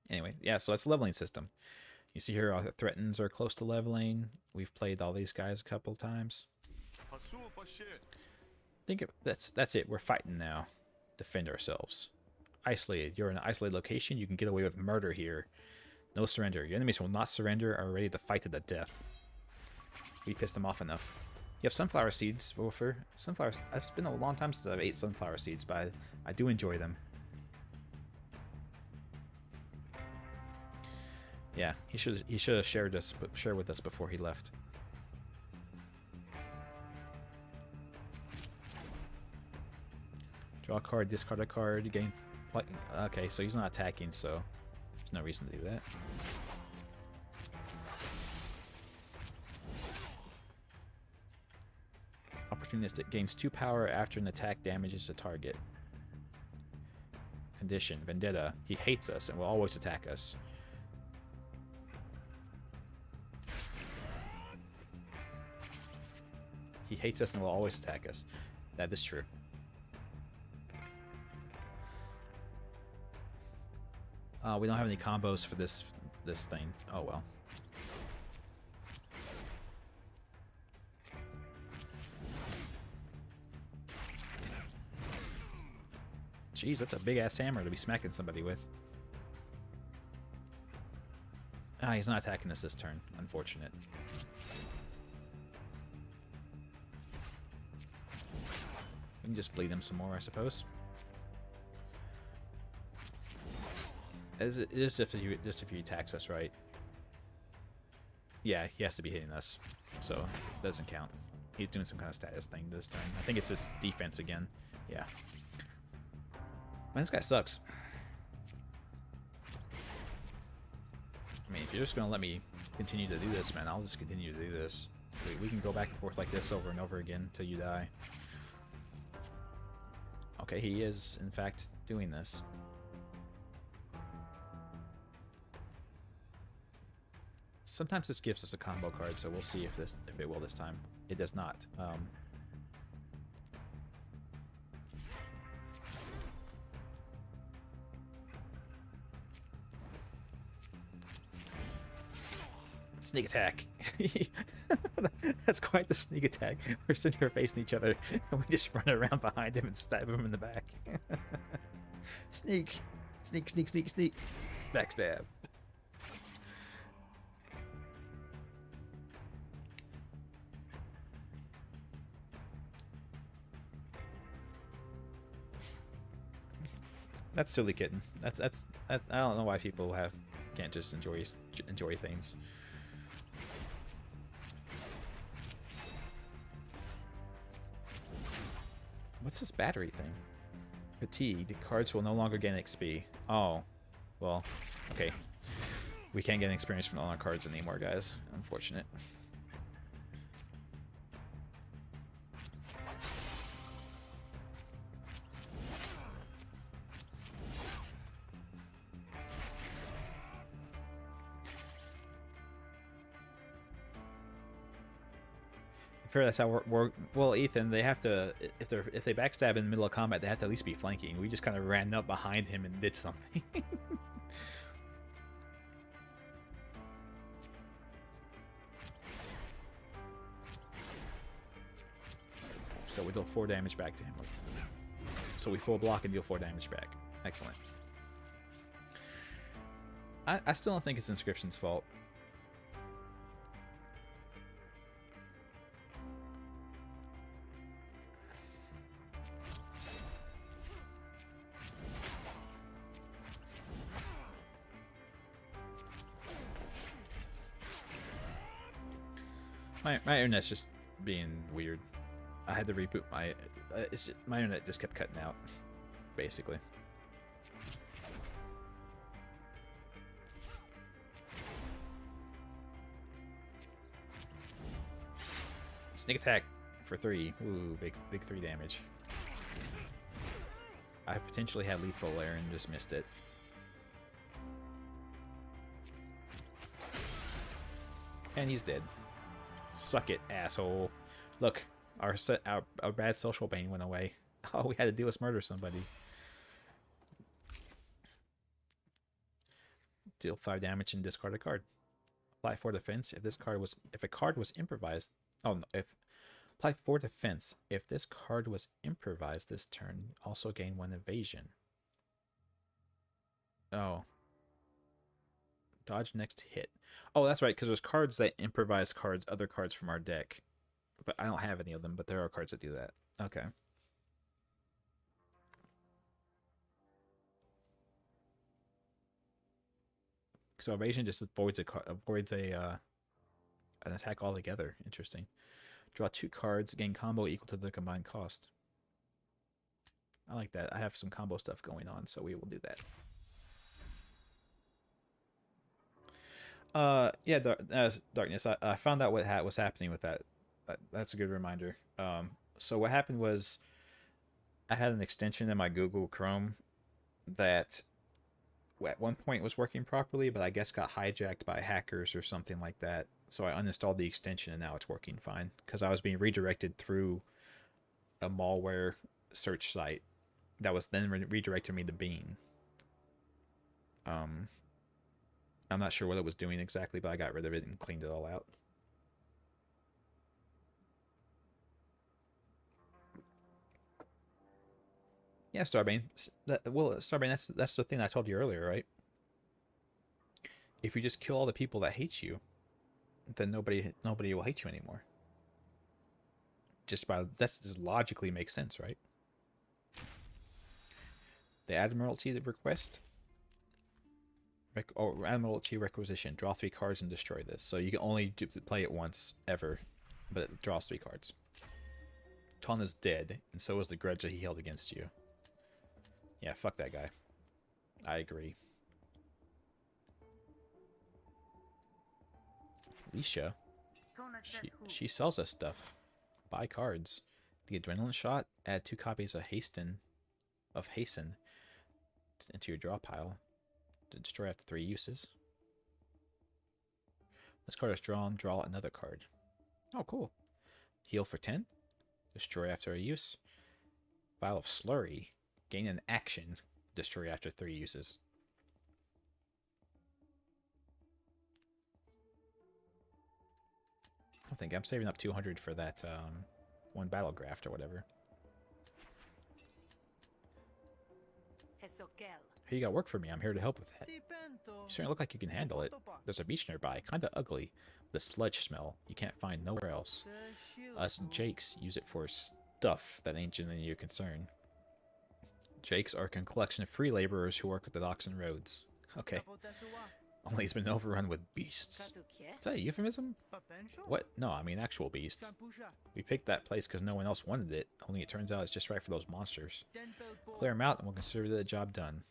Anyway, yeah, so that's the leveling system. You see here, our threatens are close to leveling. We've played all these guys a couple times. Think of that's it. We're fighting now. Defend ourselves. Isolated. You're in an isolated location. You can get away with murder here. No surrender. Your enemies will not surrender, are ready to fight to the death. We pissed them off enough. You have sunflower seeds, Wolfer. Sunflowers. It's been a long time since I've ate sunflower seeds, but I do enjoy them. Yeah, he should have shared with us before he left. Draw a card, discard a card, gain. Okay, so he's not attacking, so there's no reason to do that. opportunistic. Gains 2 power after an attack damages a target. Condition. Vendetta. He hates us and will always attack us. He hates us and will always attack us. That is true. We don't have any combos for this thing. Oh well. Jeez, that's a big-ass hammer to be smacking somebody with. Ah, he's not attacking us this turn. Unfortunate. We can just bleed him some more, I suppose. It is if he attacks us, right? Yeah, he has to be hitting us, so it doesn't count. He's doing some kind of status thing this time. I think it's just defense again. Yeah. Man, this guy sucks. I mean, if you're just gonna let me continue to do this, man, I'll just continue to do this. We can go back and forth like this over and over again until you die. Okay, he is, in fact, doing this. Sometimes this gives us a combo card, so we'll see if it will this time. It does not. Sneak attack. That's quite the sneak attack. We're sitting here facing each other, and we just run around behind him and stab him in the back. Sneak! Sneak, sneak, sneak, sneak. Backstab. That's silly kitten. That's I don't know why people can't just enjoy things. What's this battery thing? Fatigued. Cards will no longer gain XP. Oh, well, okay. We can't get experience from all our cards anymore, guys. Unfortunate. Fair, that's how we're well, Ethan. They have to if they backstab in the middle of combat, they have to at least be flanking. We just kind of ran up behind him and did something. So we deal 4 damage back to him. So we full block and deal 4 damage back. Excellent. I still don't think it's Inscription's fault. My internet's just being weird. I had to reboot my internet just kept cutting out, basically. Sneak attack for 3. Ooh, big 3 damage. I potentially had lethal there and just missed it. And he's dead. Suck it, asshole. Look, our bad social bane went away. All we had to do was murder somebody. Deal 5 damage and discard a card. Apply 4 defense if a card was improvised. Oh no, apply 4 defense if this card was improvised this turn. Also gain 1 evasion. Oh. Dodge next hit. Oh, that's right, because there's cards that improvise other cards from our deck. But I don't have any of them, but there are cards that do that. Okay. So evasion just avoids an attack altogether. Interesting. Draw 2 cards, gain combo equal to the combined cost. I like that. I have some combo stuff going on, so we will do that. Yeah, Darkness. I found out what was happening with that. That's a good reminder. So what happened was I had an extension in my Google Chrome that at one point was working properly, but I guess got hijacked by hackers or something like that. So I uninstalled the extension and now it's working fine because I was being redirected through a malware search site that was then redirecting me to Bean. I'm not sure what it was doing exactly, but I got rid of it and cleaned it all out. Yeah, Starbane. Starbane, that's the thing I told you earlier, right? If you just kill all the people that hate you, then nobody will hate you anymore. That just logically makes sense, right? The Admiralty request. Admiralty requisition. Draw 3 cards and destroy this. So you can only play it once ever, but it draws 3 cards. Ton is dead, and so is the grudge that he held against you. Yeah, fuck that guy. I agree. Alicia. She sells us stuff. Buy cards. The adrenaline shot. Add 2 copies of Hasten into your draw pile. To destroy after 3 uses. This card is drawn. Draw another card. Oh, cool. Heal for 10. Destroy after a use. Vial of Slurry. Gain an action. Destroy after 3 uses. I think I'm saving up 200 for that one battle graft or whatever. Hey, you got work for me. I'm here to help with that. You certainly look like you can handle it. There's a beach nearby, kinda ugly, with a sludge smell you can't find nowhere else. Us Jakes use it for stuff that ain't any of your concern. Jakes are a collection of free laborers who work at the docks and roads. Okay. Only it's been overrun with beasts. Is that a euphemism? What? No, I mean actual beasts. We picked that place because no one else wanted it, only it turns out it's just right for those monsters. Clear them out and we'll consider the job done.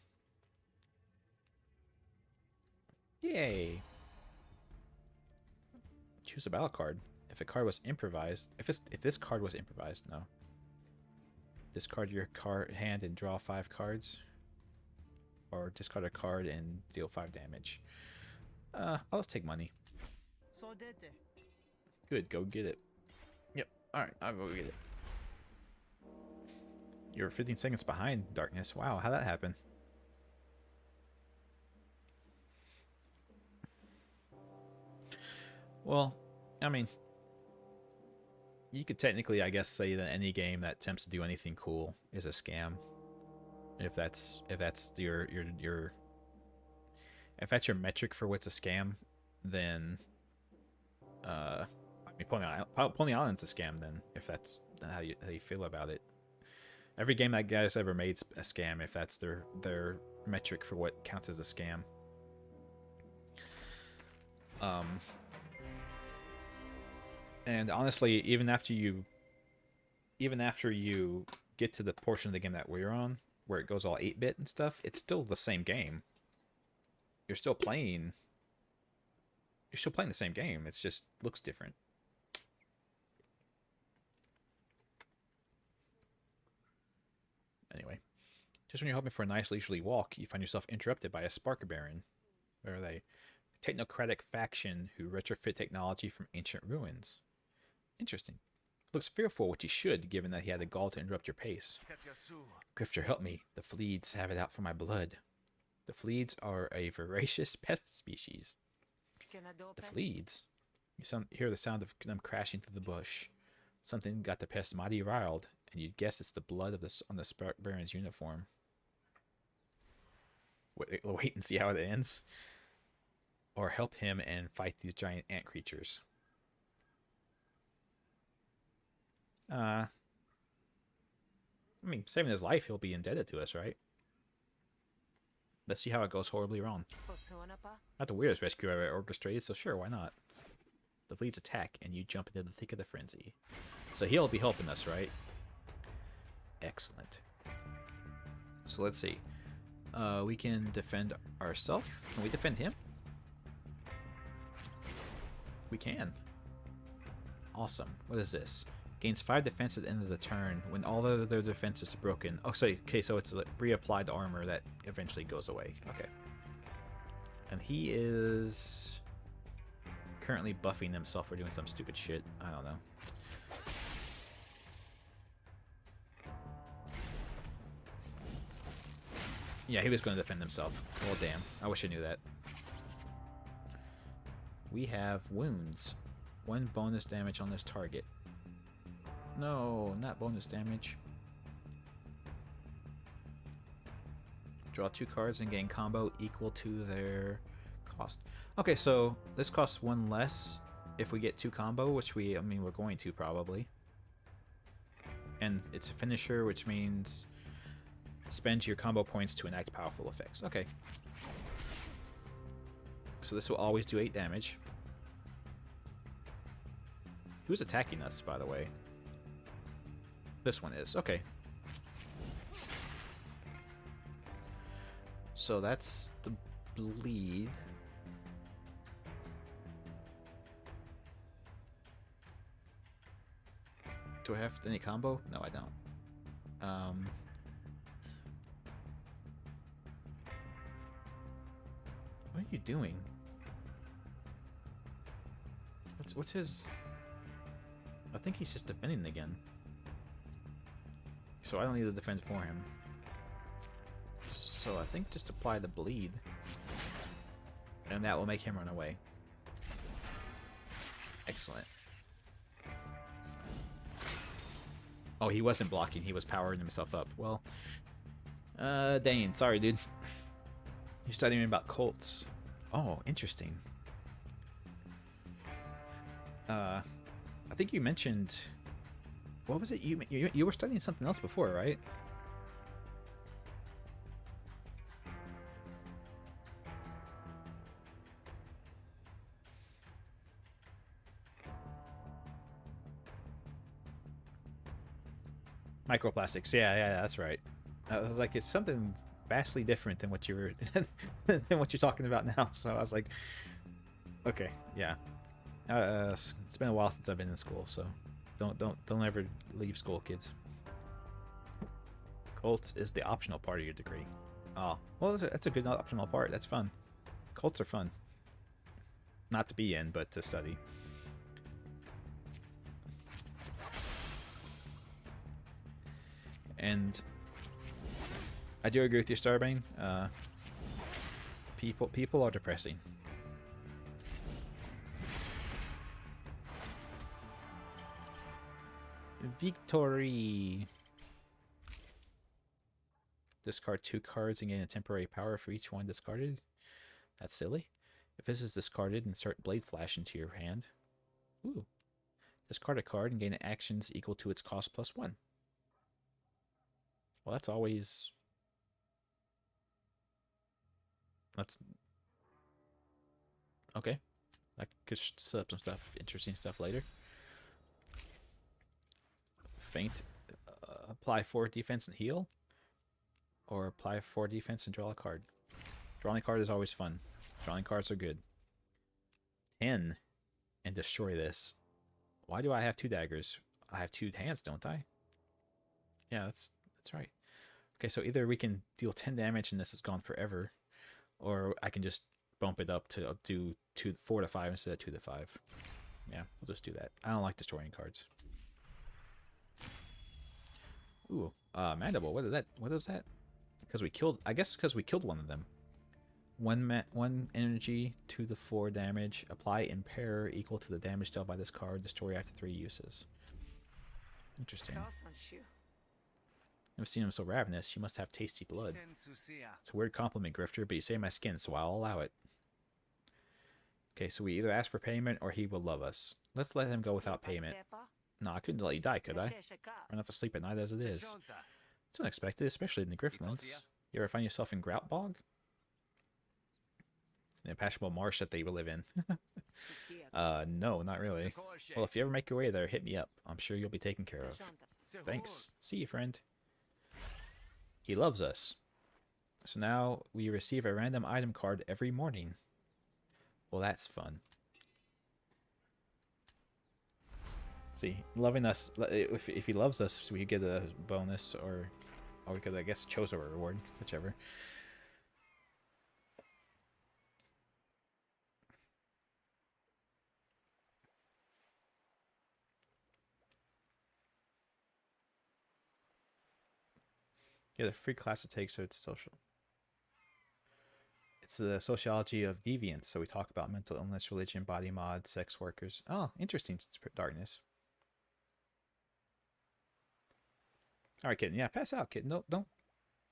Yay! Choose a battle card. If a card was improvised, if this card was improvised, no. Discard your card hand and draw 5 cards. Or discard a card and deal 5 damage. I'll just take money. Good, go get it. Yep, alright, I'll go get it. You're 15 seconds behind, Darkness. Wow, how'd that happen? Well, I mean, you could technically, I guess, say that any game that attempts to do anything cool is a scam. If that's your if that's your metric for what's a scam, then I mean, Pony Island's a scam. Then, if that's how you feel about it, every game that guy's ever made's a scam. If that's their metric for what counts as a scam. And honestly, even after you get to the portion of the game that we're on, where it goes all 8-bit and stuff, it's still the same game. You're still playing the same game. It just looks different. Anyway, just when you're hoping for a nice leisurely walk, you find yourself interrupted by a Spark Baron. Where are they? A technocratic faction who retrofit technology from ancient ruins. Interesting. Looks fearful, which he should, given that he had the gall to interrupt your pace. Grifter, help me. The Fleeds have it out for my blood. The Fleeds are a voracious pest species. The Fleeds? You hear the sound of them crashing through the bush. Something got the pest mighty riled, and you'd guess it's the blood on the Spark Baron's uniform. Wait and see how it ends. Or help him and fight these giant ant creatures. I mean, saving his life, he'll be indebted to us, right? Let's see how it goes horribly wrong. Not the weirdest rescue I've ever orchestrated, so sure, why not? The Fleets attack, and you jump into the thick of the frenzy. So he'll be helping us, right? Excellent. So let's see. We can defend ourselves. Can we defend him? We can. Awesome. What is this? Gains 5 defense at the end of the turn when all of their defense is broken. Oh, so okay, so it's reapplied armor that eventually goes away. Okay. And he is currently buffing himself for doing some stupid shit. I don't know. Yeah, he was going to defend himself. Well, damn. I wish I knew that. We have wounds. 1 bonus damage on this target. No, not bonus damage. Draw 2 cards and gain combo equal to their cost. Okay, so this costs 1 less if we get 2 combo, which I mean, we're going to probably. And it's a finisher, which means spend your combo points to enact powerful effects. Okay. So this will always do 8 damage. Who's attacking us, by the way? This one is. Okay. So that's the bleed. Do I have any combo? No, I don't. What are you doing? What's his... I think he's just defending again. So I don't need to defend for him. So I think just apply the bleed. And that will make him run away. Excellent. Oh, he wasn't blocking. He was powering himself up. Well, Dane, sorry, dude. You're studying about cults. Oh, interesting. I think you mentioned... What was it? You were studying something else before, right? Microplastics. Yeah, that's right. I was like, it's something vastly different than what you were than what you're talking about now. So I was like, okay, yeah. It's been a while since I've been in school, so don't ever leave school, kids. Cults is the optional part of your degree. Oh, well, that's a good optional part. That's fun. Cults are fun. Not to be in, but to study. And I do agree with you, Starbane. People are depressing. Victory! Discard 2 cards and gain a temporary power for each one discarded. That's silly. If this is discarded, insert Blade Flash into your hand. Ooh. Discard a card and gain actions equal to its cost plus 1. Well, that's always... That's... Okay. I could set up some stuff, interesting stuff later. Feint. Apply 4 defense and heal. Or apply 4 defense and draw a card. Drawing a card is always fun. Drawing cards are good. 10. And destroy this. Why do I have 2 daggers? I have 2 hands, don't I? Yeah, that's right. Okay, so either we can deal 10 damage and this is gone forever, or I can just bump it up to do 4 to 5 instead of 2 to 5. Yeah, we'll just do that. I don't like destroying cards. Ooh, Mandible. What is that? Because we killed. I guess because we killed one of them. 1 energy, 2 to 4 damage. Apply impair equal to the damage dealt by this card. Destroy after 3 uses. Interesting. Never seen him so ravenous. You must have tasty blood. It's a weird compliment, Grifter, but you saved my skin, so I'll allow it. Okay, so we either ask for payment or he will love us. Let's let him go without payment. No, I couldn't let you die, could I? I don't have to sleep at night as it is. It's unexpected, especially in the Griftlands. You ever find yourself in Groutbog? An impassable marsh that they live in. No, not really. Well, if you ever make your way there, hit me up. I'm sure you'll be taken care of. Thanks. See you, friend. He loves us. So now we receive a random item card every morning. Well, that's fun. See, loving us. If he loves us, we get a bonus, or we could, I guess, chose a reward, whichever. Yeah, the free class to take, so it's social. It's the sociology of deviance, so we talk about mental illness, religion, body mod, sex workers. Oh, interesting, Darkness. All right, kitten. Yeah, pass out, kitten. Don't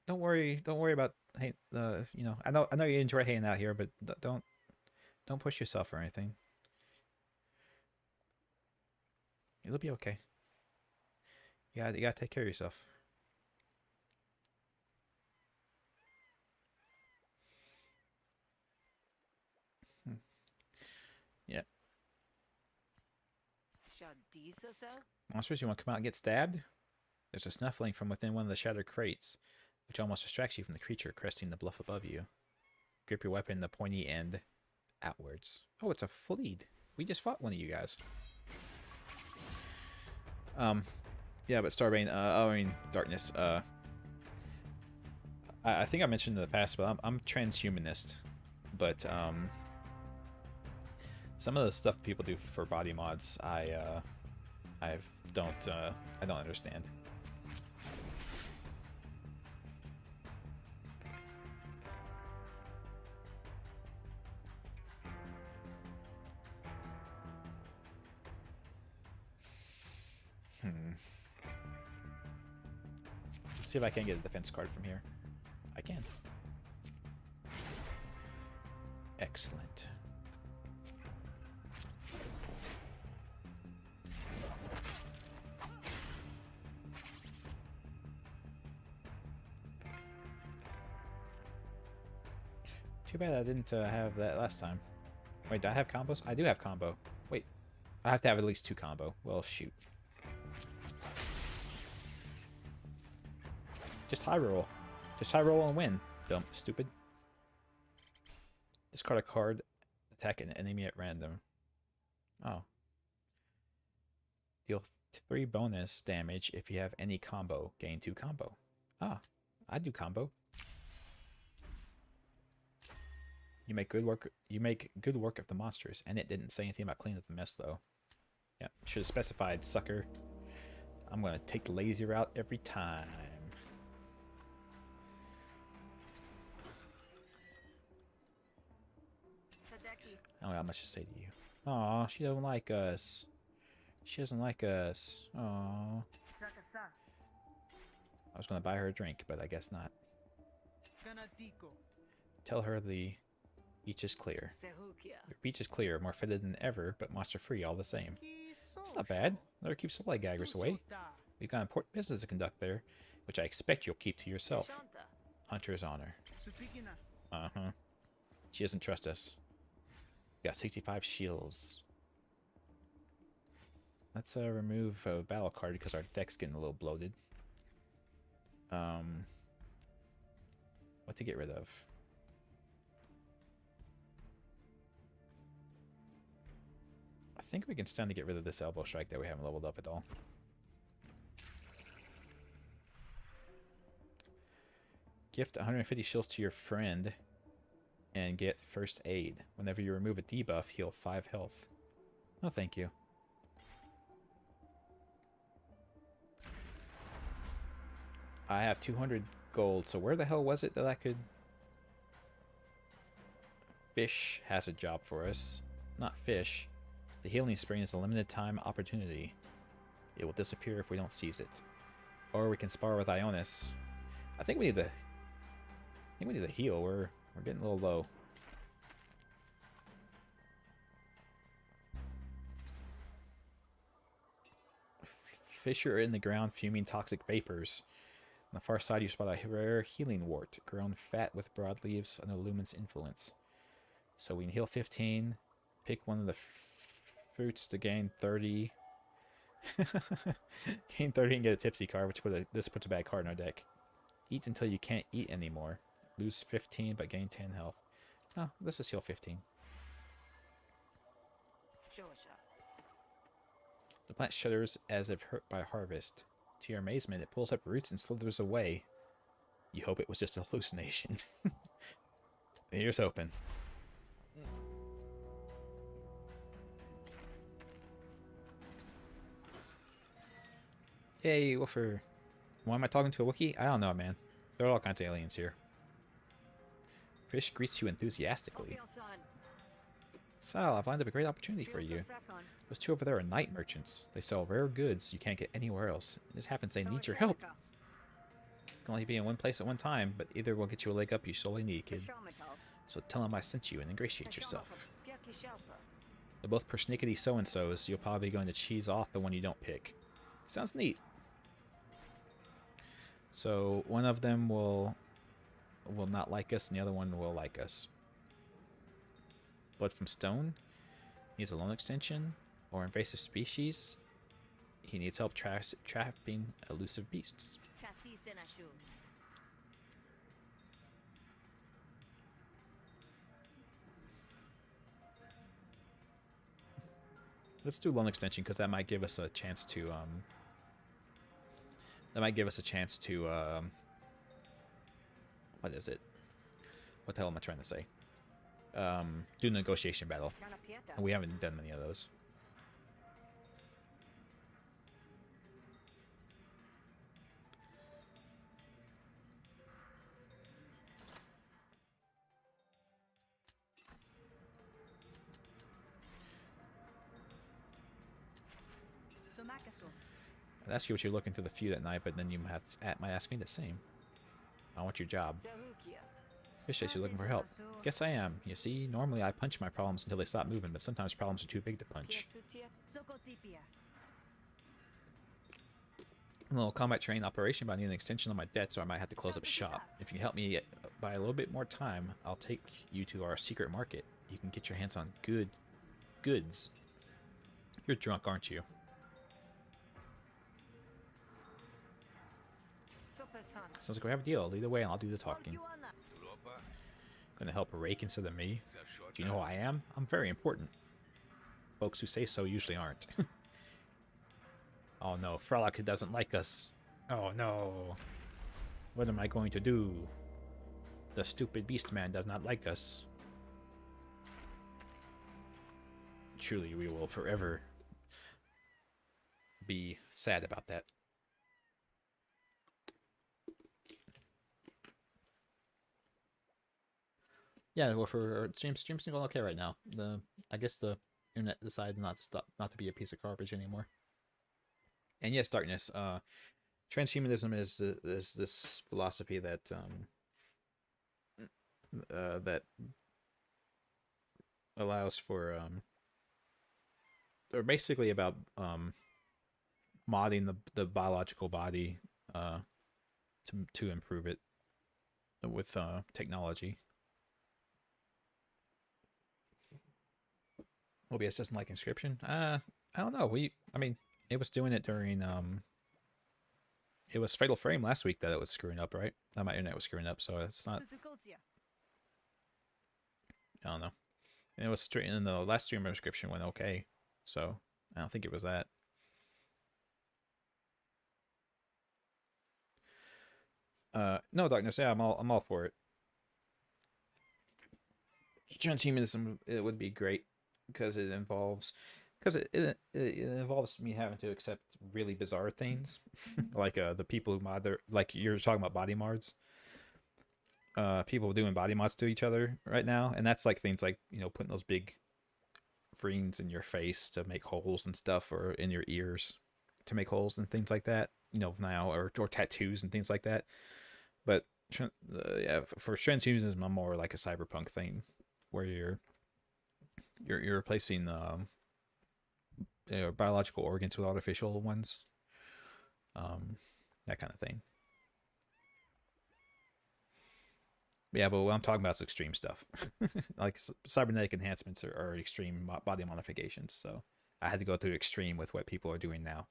worry. Don't worry about you know. I know you enjoy hanging out here, but don't push yourself or anything. It'll be okay. You gotta take care of yourself. Yeah. Monsters, you want to come out and get stabbed? There's a snuffling from within one of the shattered crates, which almost distracts you from the creature cresting the bluff above you. Grip your weapon, the pointy end outwards. Oh, it's a fleet. We just fought one of you guys. Yeah, but Starbane, I mean, Darkness, I think I mentioned in the past, but I'm transhumanist. But, some of the stuff people do for body mods, I don't understand. Let's see if I can get a defense card from here. I can. Excellent. Too bad I didn't have that last time. Wait, do I have combos? I do have combo. Wait, I have to have at least 2 combo. Well, shoot. Just high roll. Just high roll and win. Dumb, stupid. Discard a card. Attack an enemy at random. Oh. Deal 3 bonus damage if you have any combo. Gain 2 combo. Ah, I do combo. You make good work. You make good work of the monsters, and it didn't say anything about cleaning up the mess, though. Yeah, should have specified, sucker. I'm gonna take the lazy route every time. I don't got much to say to you. Aw, she doesn't like us. She doesn't like us. Aw. I was gonna buy her a drink, but I guess not. Tell her the beach is clear. Your beach is clear, more fitted than ever, but monster-free all the same. It's not bad. Let her keep supply gaggers away. We've got important business to conduct there, which I expect you'll keep to yourself. Hunter's honor. Uh-huh. She doesn't trust us. We got 65 shields. Let's remove a battle card because our deck's getting a little bloated. What to get rid of? I think we can stand to get rid of this elbow strike that we haven't leveled up at all. Gift 150 shields to your friend and get first aid. Whenever you remove a debuff, heal 5 health. No, thank you. I have 200 gold, so where the hell was it that I could... Fish has a job for us. Not fish. The healing spring is a limited time opportunity. It will disappear if we don't seize it. Or we can spar with Ionis. I think we need to heal. We're getting a little low. Fish are in the ground fuming toxic vapors. On the far side you spot a rare healing wart, grown fat with broadleaves under Lumen's influence. So we can heal 15, pick one of the fruits to gain 30. Gain 30 and get a tipsy card, which this puts a bad card in our deck. Eat until you can't eat anymore. Lose 15 but gain 10 health. Oh, let's just heal 15. The plant shudders as if hurt by harvest. To your amazement, it pulls up roots and slithers away. You hope it was just a hallucination. The ears open. Hey, Wolfer. Why am I talking to a Wookiee? I don't know, man. There are all kinds of aliens here. Fish greets you enthusiastically. Sal, I've lined up a great opportunity for you. Those two over there are night merchants. They sell rare goods you can't get anywhere else. It just happens they need your help. Can only be in one place at one time, but either will get you a leg up you sorely need, kid. So tell them I sent you and ingratiate yourself. They're both persnickety so-and-sos. You'll probably be going to cheese off the one you don't pick. Sounds neat. So one of them will not like us, and the other one will like us. Blood from stone needs a loan extension or invasive species. He needs help trapping elusive beasts. Let's do loan extension because that might give us a chance to what is it? What the hell am I trying to say? Do negotiation battle. And we haven't done many of those. I'd ask you what you're looking through the feud at night, but then you might ask me the same. I want your job. Fish says you're looking for help. Guess I am. You see, normally I punch my problems until they stop moving, but sometimes problems are too big to punch. A little combat train operation, but I need an extension on my debt, so I might have to close up shop. If you can help me buy a little bit more time, I'll take you to our secret market. You can get your hands on goods. You're drunk, aren't you? Sounds like we have a deal. Lead the way and I'll do the talking. Gonna help rake instead of me. Do you know who I am? I'm very important. Folks who say so usually aren't. Oh no, Frolic doesn't like us. Oh no. What am I going to do? The stupid beast man does not like us. Truly, we will forever be sad about that. Yeah, well, for streams going okay right now. I guess the internet decided not to be a piece of garbage anymore. And yes, Darkness. Transhumanism is this philosophy that that allows for or basically about modding the biological body to improve it with technology. OBS doesn't like Inscription. I don't know. I mean, it was doing it during it was Fatal Frame last week that it was screwing up, right? That my internet was screwing up, so it's not. I don't know. And it was straight in the last stream Inscription went okay, so I don't think it was that. No, Darkness. Yeah, I'm all for it. Transhumanism, it would be great because it involves me having to accept really bizarre things like the people who mod their, like you're talking about body mods, people doing body mods to each other right now, and that's like things like, you know, putting those big rings in your face to make holes and stuff, or in your ears to make holes and things like that, you know, now, or tattoos and things like that. But yeah, for transhumanism, I'm more like a cyberpunk thing where you're replacing biological organs with artificial ones, that kind of thing. But yeah, but what I'm talking about is extreme stuff. Like cybernetic enhancements are extreme body modifications, so I had to go through extreme with what people are doing now.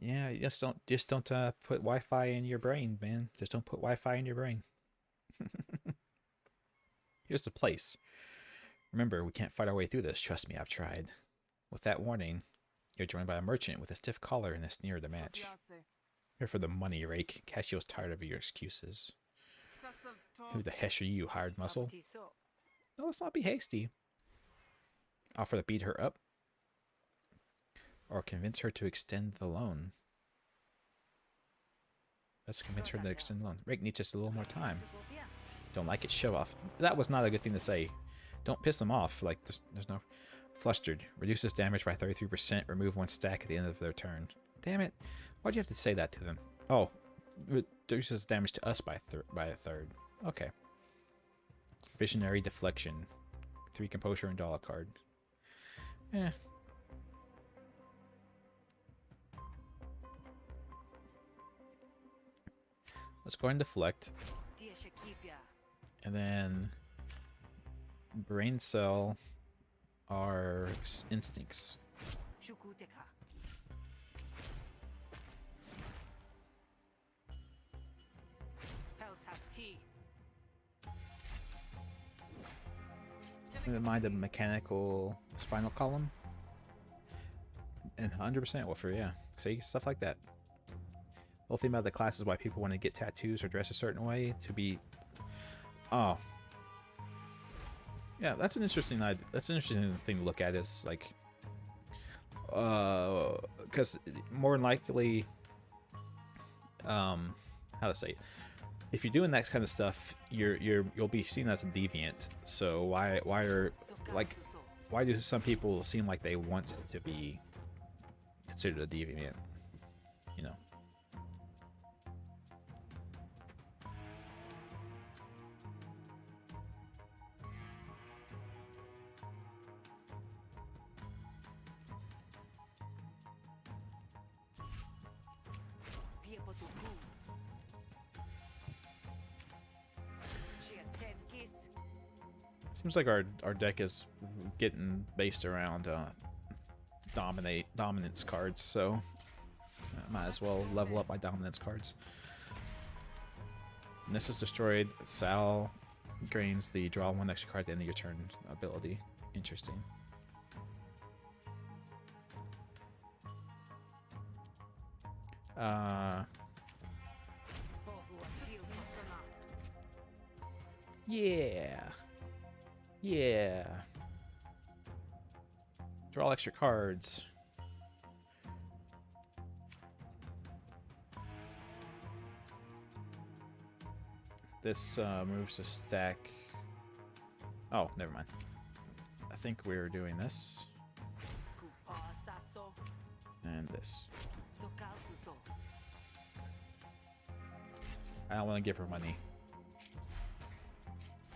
Yeah, just don't put Wi-Fi in your brain, man. Just don't put Wi-Fi in your brain. Here's the place. Remember, we can't fight our way through this. Trust me, I've tried. With that warning, you're joined by a merchant with a stiff collar and a sneer to match. Here for the money, Rake. Cassio's tired of your excuses. Who the hesh are you, hired muscle? No, let's not be hasty. Offer to beat her up? Or convince her to extend the loan? Let's convince her to extend the loan. Rake needs just a little more time. Don't like it? Show off. That was not a good thing to say. Don't piss them off. Like, there's no... Flustered. Reduces damage by 33%. Remove 1 stack at the end of their turn. Damn it. Why'd you have to say that to them? Oh. Reduces damage to us by a third. Okay. Visionary Deflection. 3 Composure and draw a card. Eh. Let's go and deflect. And then brain cell our instincts. Mind the mechanical spinal column. And 100% Woofer, yeah. See, stuff like that. The whole thing about the class is why people want to get tattoos or dress a certain way to be... Oh. Yeah, that's an interesting thing to look at, is like... Because more than likely... how to say it? If you're doing that kind of stuff, you'll be seen as a deviant. So why do some people seem like they want to be considered a deviant? You know. Seems like our deck is getting based around dominance cards, so I might as well level up my dominance cards. And this is destroyed. Sal gains the draw 1 extra card at the end of your turn ability. Interesting. Yeah. Yeah. Draw extra cards. This moves a stack. Oh, never mind. I think we're doing this. And this. I don't want to give her money.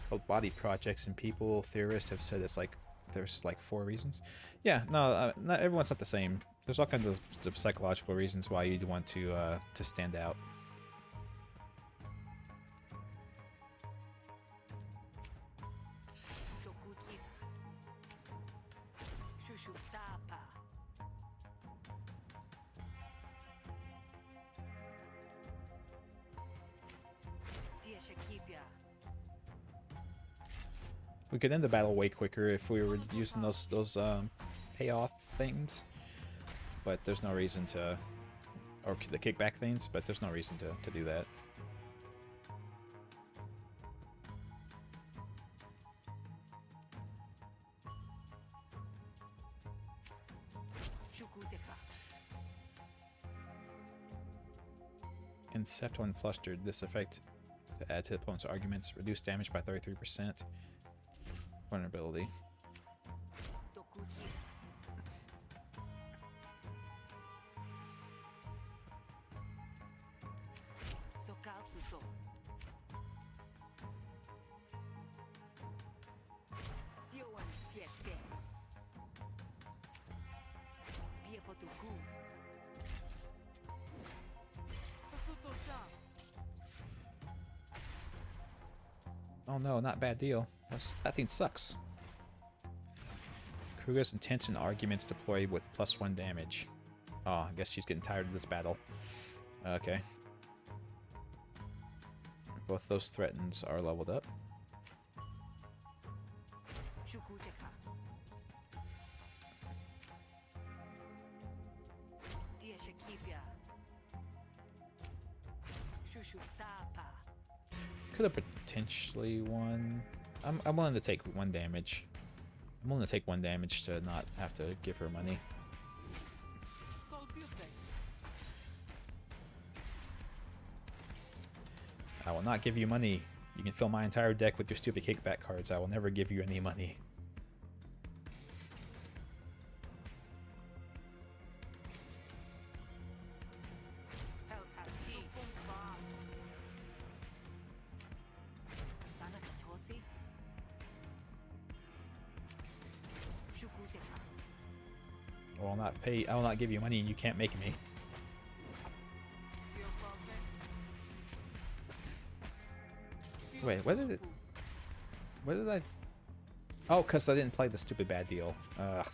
Called body projects, and people, theorists have said it's like there's like 4 reasons. Yeah, no, not everyone's not the same. There's all kinds of psychological reasons why you'd want to stand out. We could end the battle way quicker if we were using those payoff things, but there's no reason to, or the kickback things, but there's no reason to do that. Incept when flustered. This effect to add to the opponent's arguments. Reduce damage by 33%. Vulnerability. Oh no, not bad deal. That thing sucks. Kruga's intense arguments deploy with +1 damage. Oh, I guess she's getting tired of this battle. Okay. Both those threatens are leveled up. Could have potentially won. I'm willing to take 1 damage. I'm willing to take 1 damage to not have to give her money. I will not give you money. You can fill my entire deck with your stupid kickback cards. I will never give you any money. I will not give you money and you can't make me. Wait, what did I... Oh, because I didn't play the stupid bad deal. Ugh.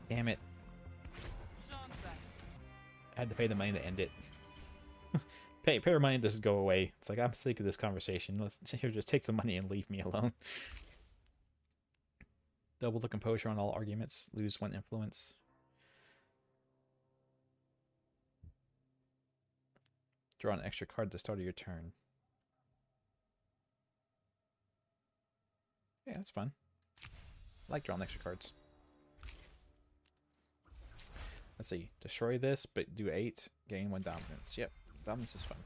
Damn it. I had to pay the money to end it. pay her money to just go away. It's like, I'm sick of this conversation. Let's here, just take some money and leave me alone. Double the composure on all arguments. Lose 1 influence. Draw an extra card at the start of your turn. Yeah, that's fun. I like drawing extra cards. Let's see. Destroy this, but do 8. Gain 1 dominance. Yep. Dominance is fun.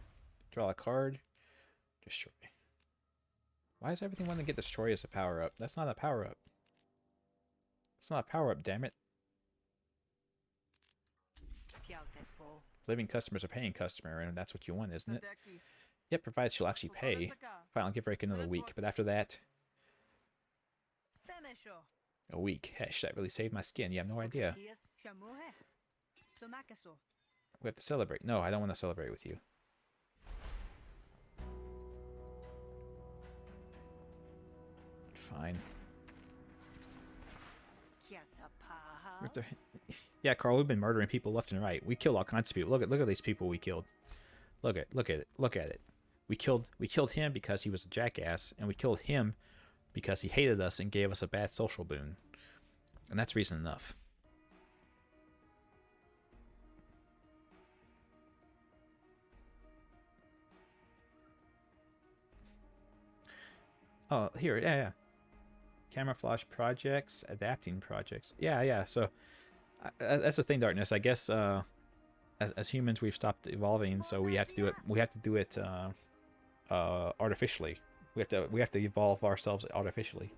Draw a card. Destroy. Why does everything want to get destroy as a power-up? That's not a power-up. It's not a power-up, damn it. Living customer's a paying customer, and that's what you want, isn't it? Yep, provided she'll actually pay. Fine, I'll give her another week, but after that... A week. Hesh, that really saved my skin. You have no idea. We have to celebrate. No, I don't want to celebrate with you. Fine. Yeah, Carl, we've been murdering people left and right. We killed all kinds of people. Look at these people we killed. Look at it. We killed him because he was a jackass, and we killed him because he hated us and gave us a bad social boon. And that's reason enough. Oh, here, yeah. Camouflage projects, adapting projects. Yeah. So that's the thing, Darkness. I guess as humans, we've stopped evolving, so we have to do it. We have to do it artificially. We have to evolve ourselves artificially.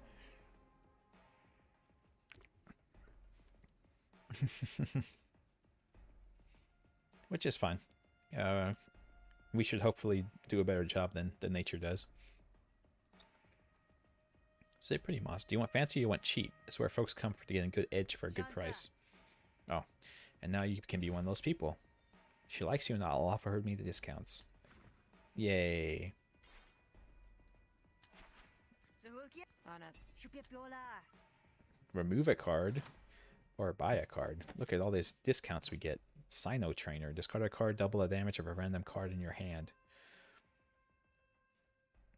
Which is fine. We should hopefully do a better job than nature does. Say pretty moss. Do you want fancy or you want cheap? It's where folks come for to get a good edge for a good price. Oh, and now you can be one of those people. She likes you and I'll offer me the discounts. Yay. Remove a card or buy a card. Look at all these discounts we get. Sino Trainer. Discard a card, double the damage of a random card in your hand.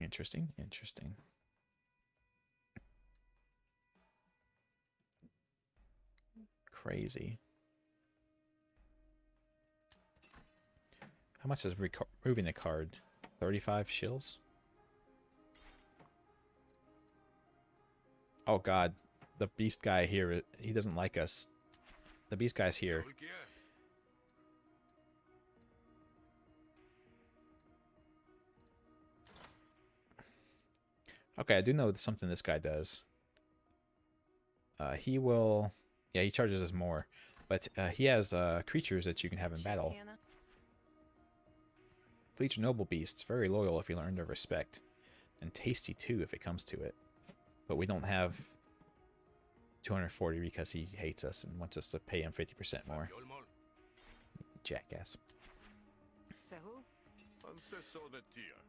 Interesting. Crazy. How much is removing a card? 35 shills? Oh god. The beast guy here, he doesn't like us. The beast guy's here. Okay, I do know something this guy does. He will... Yeah, he charges us more. But he has creatures that you can have in battle. Fleets are noble beasts. Very loyal if you learn their respect. And tasty too if it comes to it. But we don't have 240 because he hates us and wants us to pay him 50% more. Jackass.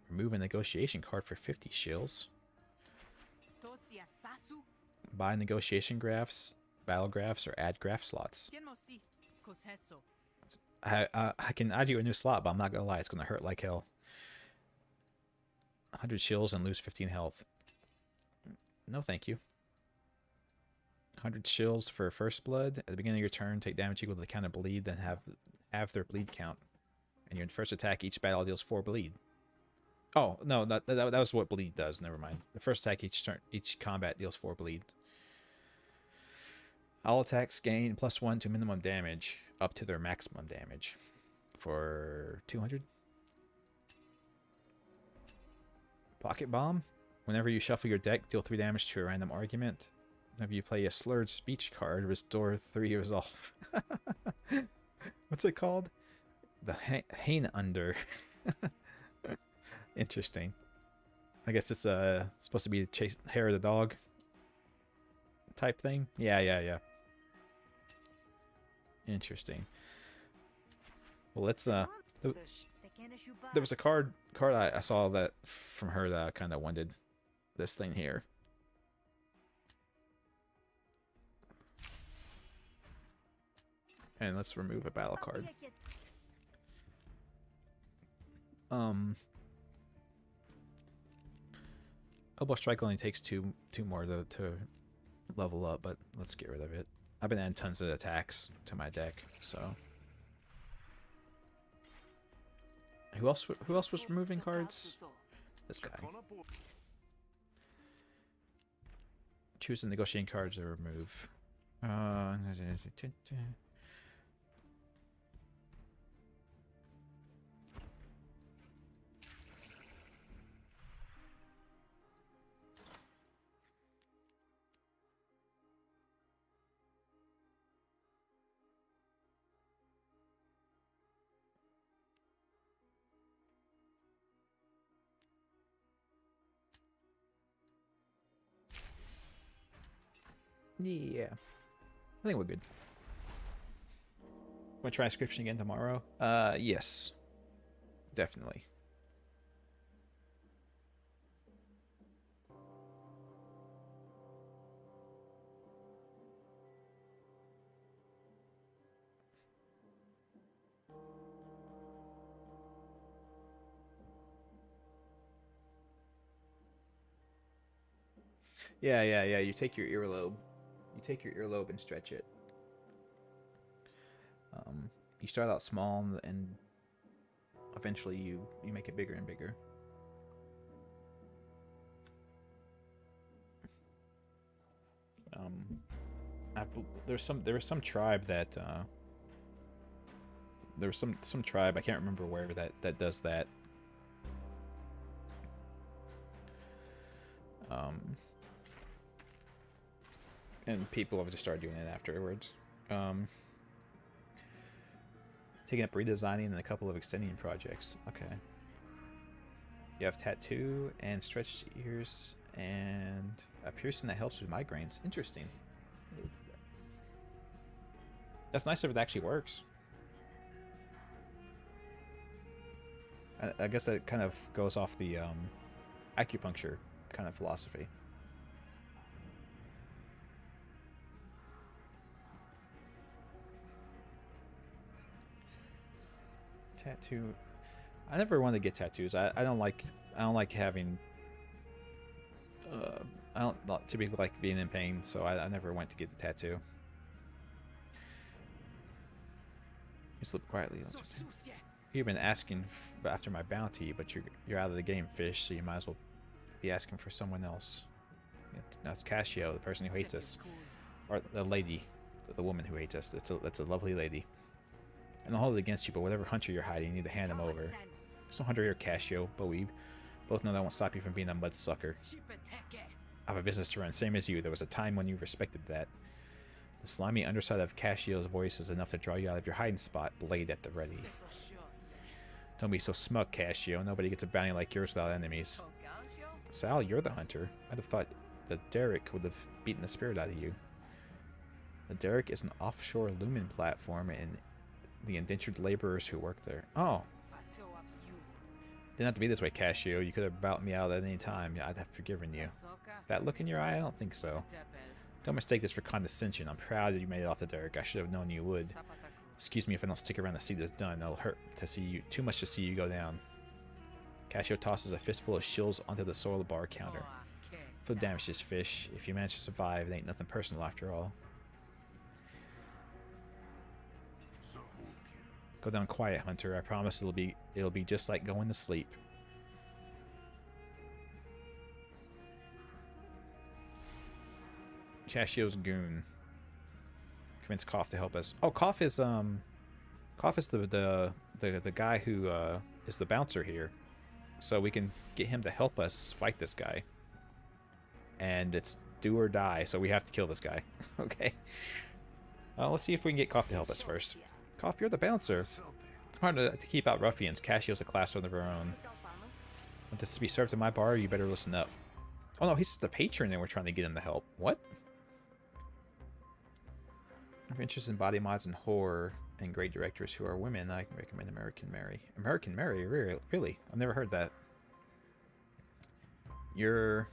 Remove a negotiation card for 50 shills. Buy negotiation graphs, battle graphs, or add graph slots. I can add you a new slot, but I'm not gonna lie, it's gonna hurt like hell. 100 shills and lose 15 health. No, thank you. 100 shills for first blood. At the beginning of your turn, take damage equal to the count of bleed, then have their bleed count. And your first attack, each battle deals 4 bleed. Oh, no, that was what bleed does. Never mind. The first attack each combat deals 4 bleed. All attacks gain +1 to minimum damage up to their maximum damage for 200. Pocket Bomb. Whenever you shuffle your deck, deal 3 damage to a random argument. Whenever you play a slurred speech card, restore 3 resolve. What's it called? The Hain Under. Interesting. I guess it's supposed to be chase hair of the dog type thing. Yeah. Interesting. Well, let's there was a card I saw that from her that I kind of wanted. This thing here. And let's remove a battle card. Elbow Strike only takes two more to level up, but let's get rid of it. I've been adding tons of attacks to my deck, so. Who else was removing cards? This guy. Choose the negotiating cards to remove. Yeah, I think we're good. Want to try inscription again tomorrow? Yes, definitely. Yeah. You take your earlobe. You take your earlobe and stretch it. You start out small and eventually you make it bigger and bigger. There was some tribe that there was some tribe, I can't remember where, that does that. And people have just started doing it afterwards. Taking up redesigning and a couple of extending projects. Okay. You have tattoo and stretched ears and a piercing that helps with migraines. Interesting. That's nice if it actually works. I guess that kind of goes off the acupuncture kind of philosophy. Tattoo. I never wanted to get tattoos. I don't like having I don't typically like being in pain, so I never went to get the tattoo. You sleep quietly. You've been asking after my bounty, but you're out of the game, fish, so you might as well be asking for someone else. That's Cassio, the person who hates us. Or the lady, the woman who hates us. That's a lovely lady. And I'll hold it against you, but whatever hunter you're hiding, you need to hand him over. There's no hunter here, Cassio, but we both know that won't stop you from being a mudsucker. I have a business to run, same as you. There was a time when you respected that. The slimy underside of Cassio's voice is enough to draw you out of your hiding spot, blade at the ready. Don't be so smug, Cassio. Nobody gets a bounty like yours without enemies. Sal, you're the hunter. I'd have thought that Derek would have beaten the spirit out of you. The Derek is an offshore lumen platform, and the indentured laborers who work there. Oh. Didn't have to be this way, Cassio. You could have bought me out at any time. I'd have forgiven you. That look in your eye? I don't think so. Don't mistake this for condescension. I'm proud that you made it off the Derek. I should have known you would. Excuse me if I don't stick around to see this done. It'll hurt to see you. Too much to see you go down. Casio tosses a fistful of shills onto the soil bar counter. For the damage to this fish, if you manage to survive, it ain't nothing personal after all. Go down quiet, Hunter. I promise it'll be just like going to sleep. Casio's goon. Convince Koff to help us. Oh, Koff is the guy who is the bouncer here. So we can get him to help us fight this guy. And it's do or die, so we have to kill this guy. Okay. Let's see if we can get Koff to help us first. Koff, you're the bouncer. Hard to keep out ruffians. Casio's a class of her own. Want this to be served in my bar? You better listen up. Oh no, he's just the patron and we're trying to get him to help. What? If you're interested in body mods and horror and great directors who are women, I can recommend American Mary. American Mary? Really? I've never heard that. You're...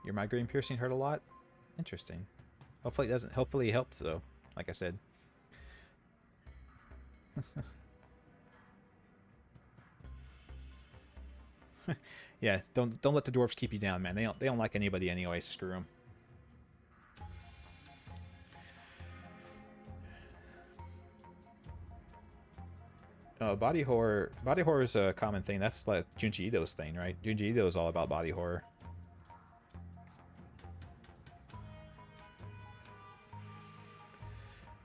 Your migraine piercing hurt a lot? Interesting. Hopefully it doesn't. Hopefully it helps though, like I said. Yeah, don't let the dwarves keep you down, man. They don't like anybody anyway. Screw them. Body horror. Body horror is a common thing. That's like Junji Ito's thing, right? Junji Ito is all about body horror.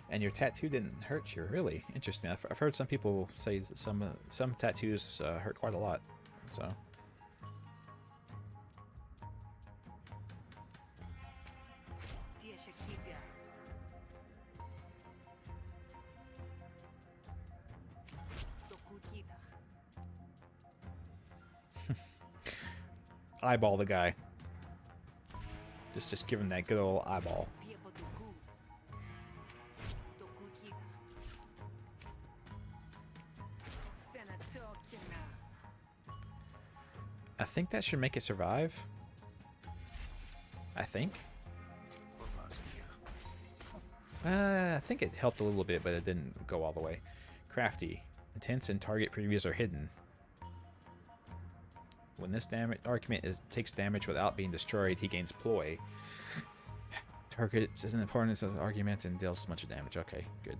And your tattoo didn't hurt you, really? Interesting. I've heard some people say that some tattoos hurt quite a lot. So. Eyeball the guy. Just give him that good old eyeball. I think that should make it survive. I think. I think it helped a little bit, but it didn't go all the way. Crafty. Intense and target previews are hidden. When this argument takes damage without being destroyed, he gains ploy. Target is an important of the argument and deals a bunch of damage. Okay, good.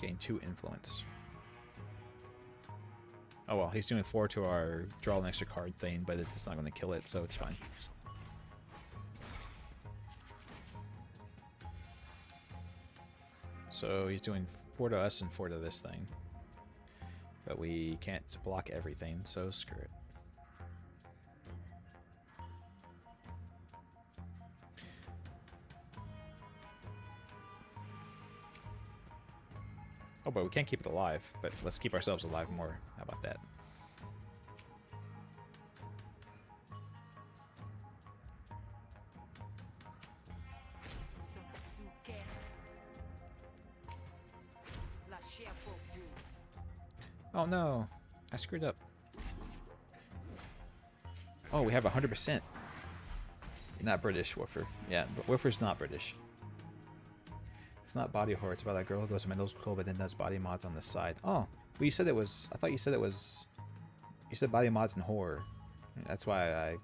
Gain 2 influence. Oh well, he's doing 4 to our draw an extra card thing, but it's not going to kill it, so it's fine. So he's doing 4 to us and 4 to this thing. But we can't block everything, so screw it. Oh, but we can't keep it alive. But let's keep ourselves alive more. How about that? Oh no, I screwed up. Oh, we have 100%. Not British, Woofer. Yeah, Woofer's not British. It's not body horror. It's about a girl who goes to mental school but then does body mods on the side. Oh, well, you said it was. I thought you said it was. You said body mods and horror. That's why I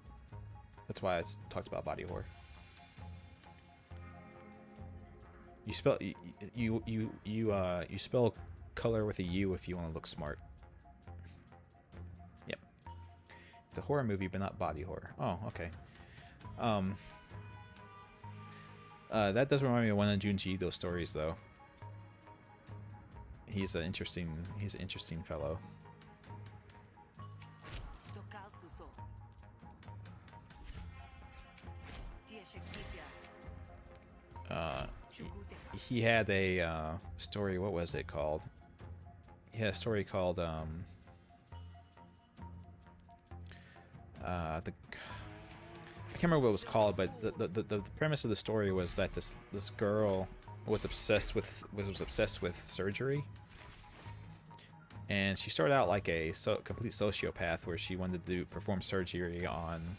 talked about body horror. You spell you spell color with a U if you want to look smart. Yep. It's a horror movie, but not body horror. Oh, okay. That does remind me of one of Junji Ito's stories, though. He's an interesting fellow. He had a story. What was it called? he had a story called the I can't remember what it was called, but the premise of the story was that this girl was obsessed with surgery, and she started out like a complete sociopath where she wanted to perform surgery on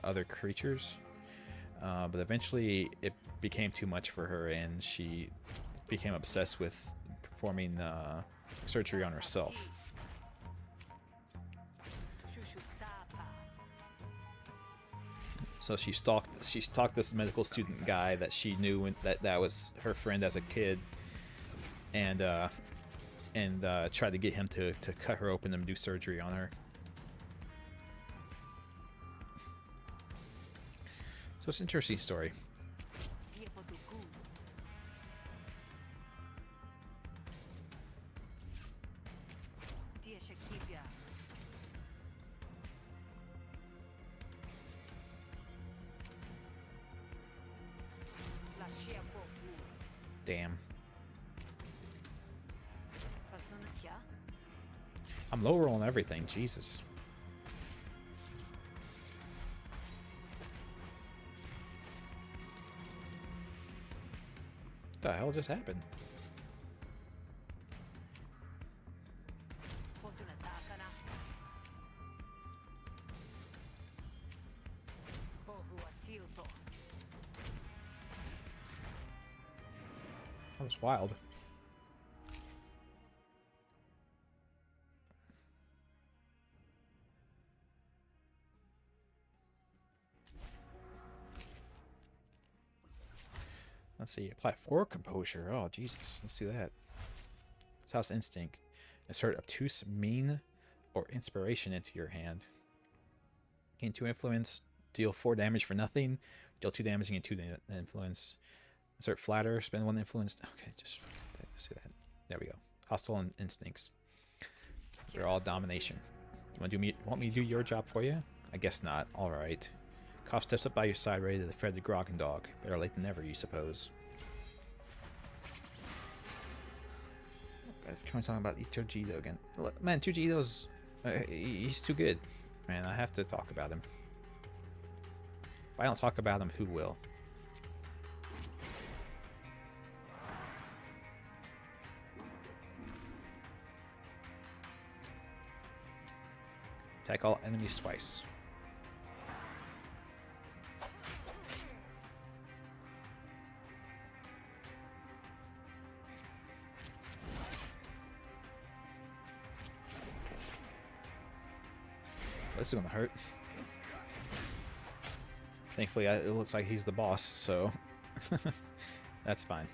other creatures, but eventually it became too much for her, and she became obsessed with performing surgery on herself. So she stalked this medical student guy that she knew that was her friend as a kid, and tried to get him to cut her open and do surgery on her. So it's an interesting story. Damn. I'm lower on everything, Jesus. What the hell just happened? That was wild. Let's see. Apply 4 composure. Oh, Jesus. Let's do that. House Instinct. Insert obtuse, mean, or inspiration into your hand. Gain 2 influence. Deal 4 damage for nothing. Deal 2 damage and gain 2 influence. Insert flatter. Spend 1 influence. Okay, just do that. There we go. Hostile instincts. They're all domination. You want me to do your job for you? I guess not. All right. Kopf steps up by your side, ready to defend the Grogendog. Better late than never, you suppose. Guys, can we talk about Ichijido again? Man, Ichijido's he's too good. Man, I have to talk about him. If I don't talk about him, who will? Attack all enemies twice. This is gonna hurt. Thankfully, it looks like he's the boss, so that's fine.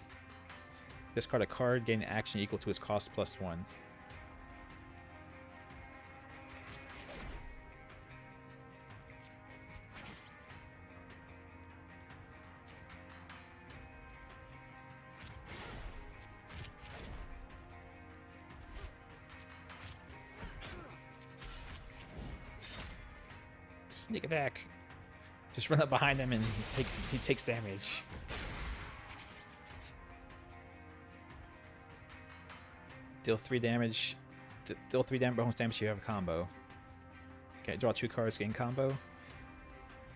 Discard a card, gain action equal to its cost +1. Sneak attack. Just run up behind him and he takes damage. Deal 3 damage. Deal 3 bonus damage. You have a combo. Okay, draw 2 cards. Gain combo.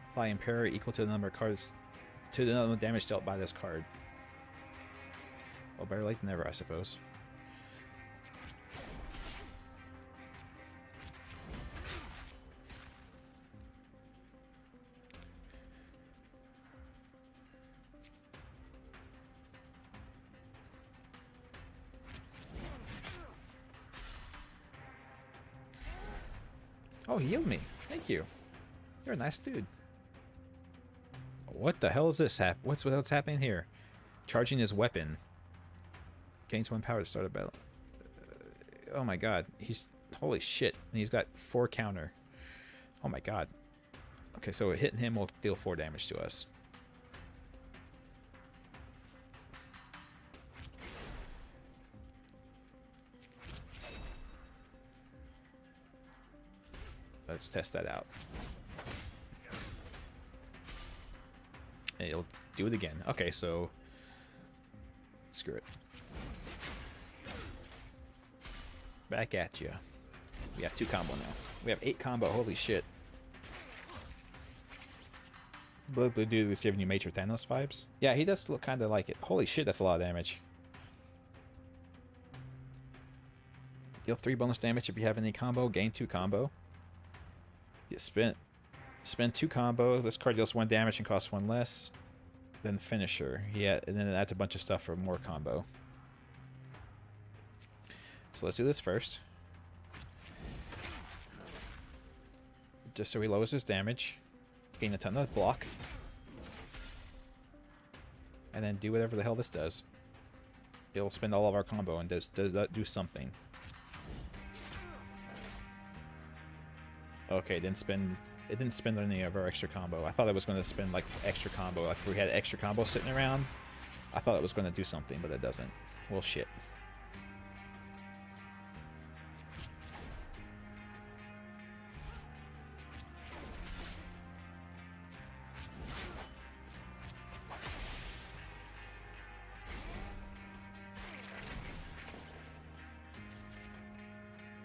Apply Impair equal to the number of cards to the number of damage dealt by this card. Well, better late than never, I suppose. Oh, he healed me. Thank you. You're a nice dude. What the hell is this? What's happening here? Charging his weapon. Gains 1 power to start a battle. Oh my god. Holy shit. And he's got 4 counter. Oh my god. Okay, so hitting him will deal 4 damage to us. Let's test that out. And it'll do it again. Okay, so screw it. Back at you. We have 2 combo now. We have 8 combo. Holy shit. Blue Dude was giving you Major Thanos vibes. Yeah, he does look kind of like it. Holy shit, that's a lot of damage. Deal 3 bonus damage if you have any combo. Gain 2 combo. You spend 2 combo. This card deals 1 damage and costs 1 less. Then Finisher. Yeah, and then it adds a bunch of stuff for more combo. So let's do this first. Just so he lowers his damage. Gain a ton of block. And then do whatever the hell this does. It'll spend all of our combo and does that do something. Okay, it didn't spend any of our extra combo. I thought it was going to spend like extra combo. Like if we had extra combo sitting around, I thought it was going to do something, but it doesn't. Well, shit.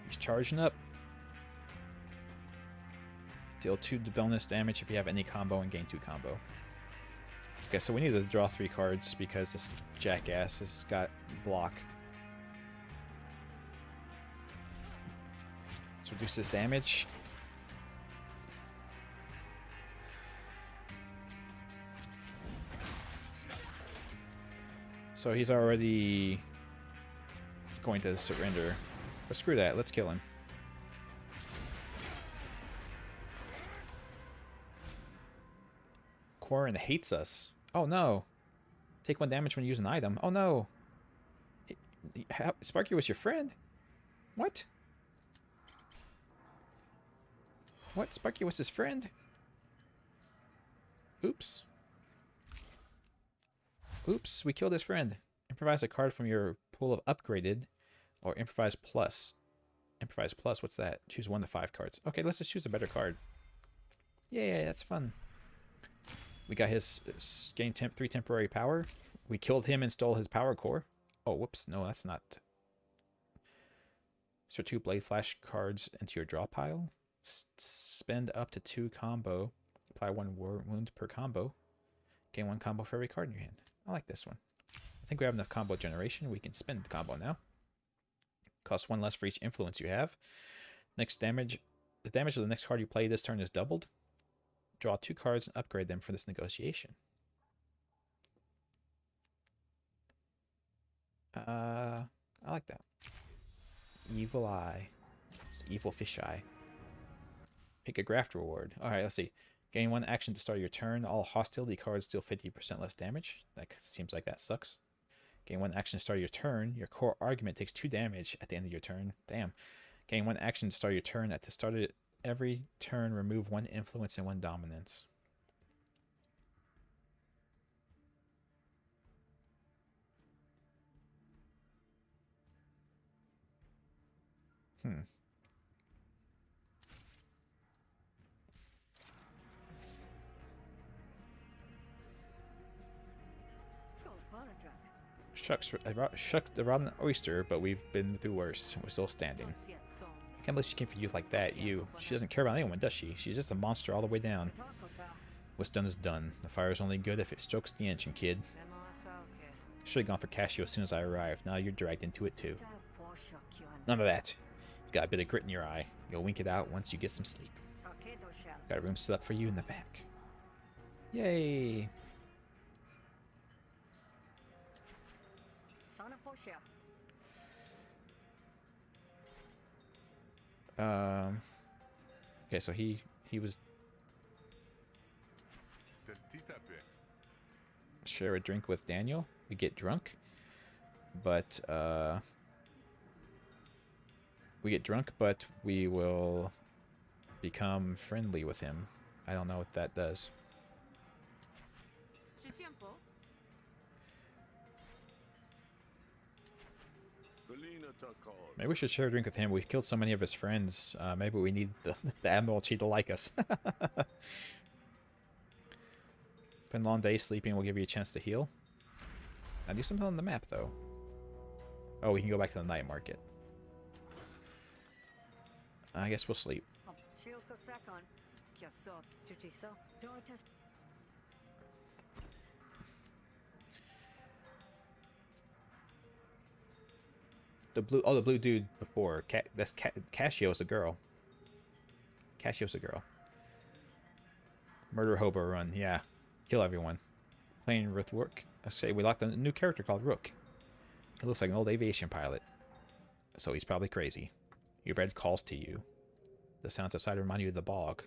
He's charging up. Deal 2 bonus damage if you have any combo and gain 2 combo. Okay, so we need to draw 3 cards because this jackass has got block. Let's reduce his damage. So he's already going to surrender. But screw that, let's kill him. Quarren hates us. Oh no. Take 1 damage when you use an item. Oh no. Sparky was your friend? What? What? Sparky was his friend? Oops. Oops, we killed his friend. Improvise a card from your pool of upgraded or improvise plus. Improvise plus, what's that? Choose 1 to 5 cards. Okay, let's just choose a better card. Yeah, that's fun. We got his gain 3 temporary power. We killed him and stole his power core. Oh, whoops. No, that's not. So 2 Blade Flash cards into your draw pile. Spend up to 2 combo. Apply 1 wound per combo. Gain 1 combo for every card in your hand. I like this one. I think we have enough combo generation. We can spend the combo now. Costs 1 less for each influence you have. Next damage. The damage of the next card you play this turn is doubled. Draw 2 cards and upgrade them for this negotiation. I like that. Evil Eye. It's Evil Fish Eye. Pick a graft reward. Alright, let's see. Gain 1 action to start your turn. All hostility cards deal 50% less damage. That seems like that sucks. Gain 1 action to start your turn. Your core argument takes 2 damage at the end of your turn. Damn. Gain 1 action to start your turn. At the start of every turn, remove 1 influence and 1 dominance. Shucks the rotten oyster, but we've been through worse. We're still standing. Can't believe she came for you like that, you. She doesn't care about anyone, does she? She's just a monster all the way down. What's done is done. The fire's only good if it strokes the engine, kid. Should have gone for Casio as soon as I arrived. Now you're dragged into it too. None of that. You got a bit of grit in your eye. You'll wink it out once you get some sleep. Got a room set up for you in the back. Yay! Okay, so he was share a drink with Daniel. We get drunk, but we will become friendly with him. I don't know what that does. Maybe we should share a drink with him. We've killed so many of his friends. Maybe we need the Admiralty to like us. Been a long day sleeping will give you a chance to heal. Now do something on the map, though. Oh, we can go back to the night market. I guess we'll sleep. The blue dude before. Cassio's a girl. Cassio's a girl. Murder hobo run, yeah. Kill everyone. Playing with Rook. I say we locked a new character called Rook. He looks like an old aviation pilot. So he's probably crazy. Your bed calls to you. The sounds outside remind you of the bog.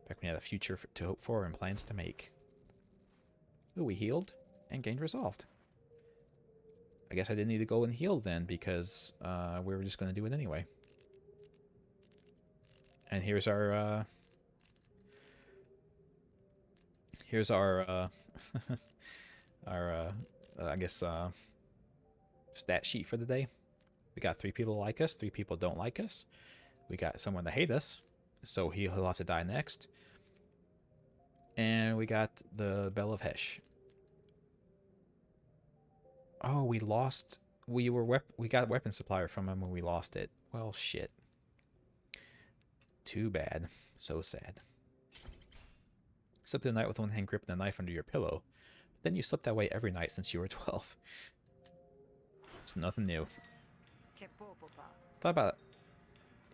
Back when you had a future to hope for and plans to make. Ooh, we healed and gained resolved. I guess I didn't need to go and heal then because we were just going to do it anyway. And here's our I guess stat sheet for the day. We got 3 people like us, 3 people don't like us. We got someone that hate us, so he'll have to die next. And we got the Bell of Hesh. Oh, we lost. We got weapon supplier from him when we lost it. Well, shit. Too bad. So sad. Slept the night with one hand gripping a knife under your pillow. But then you slept that way every night since you were 12. It's nothing new. Thought about it.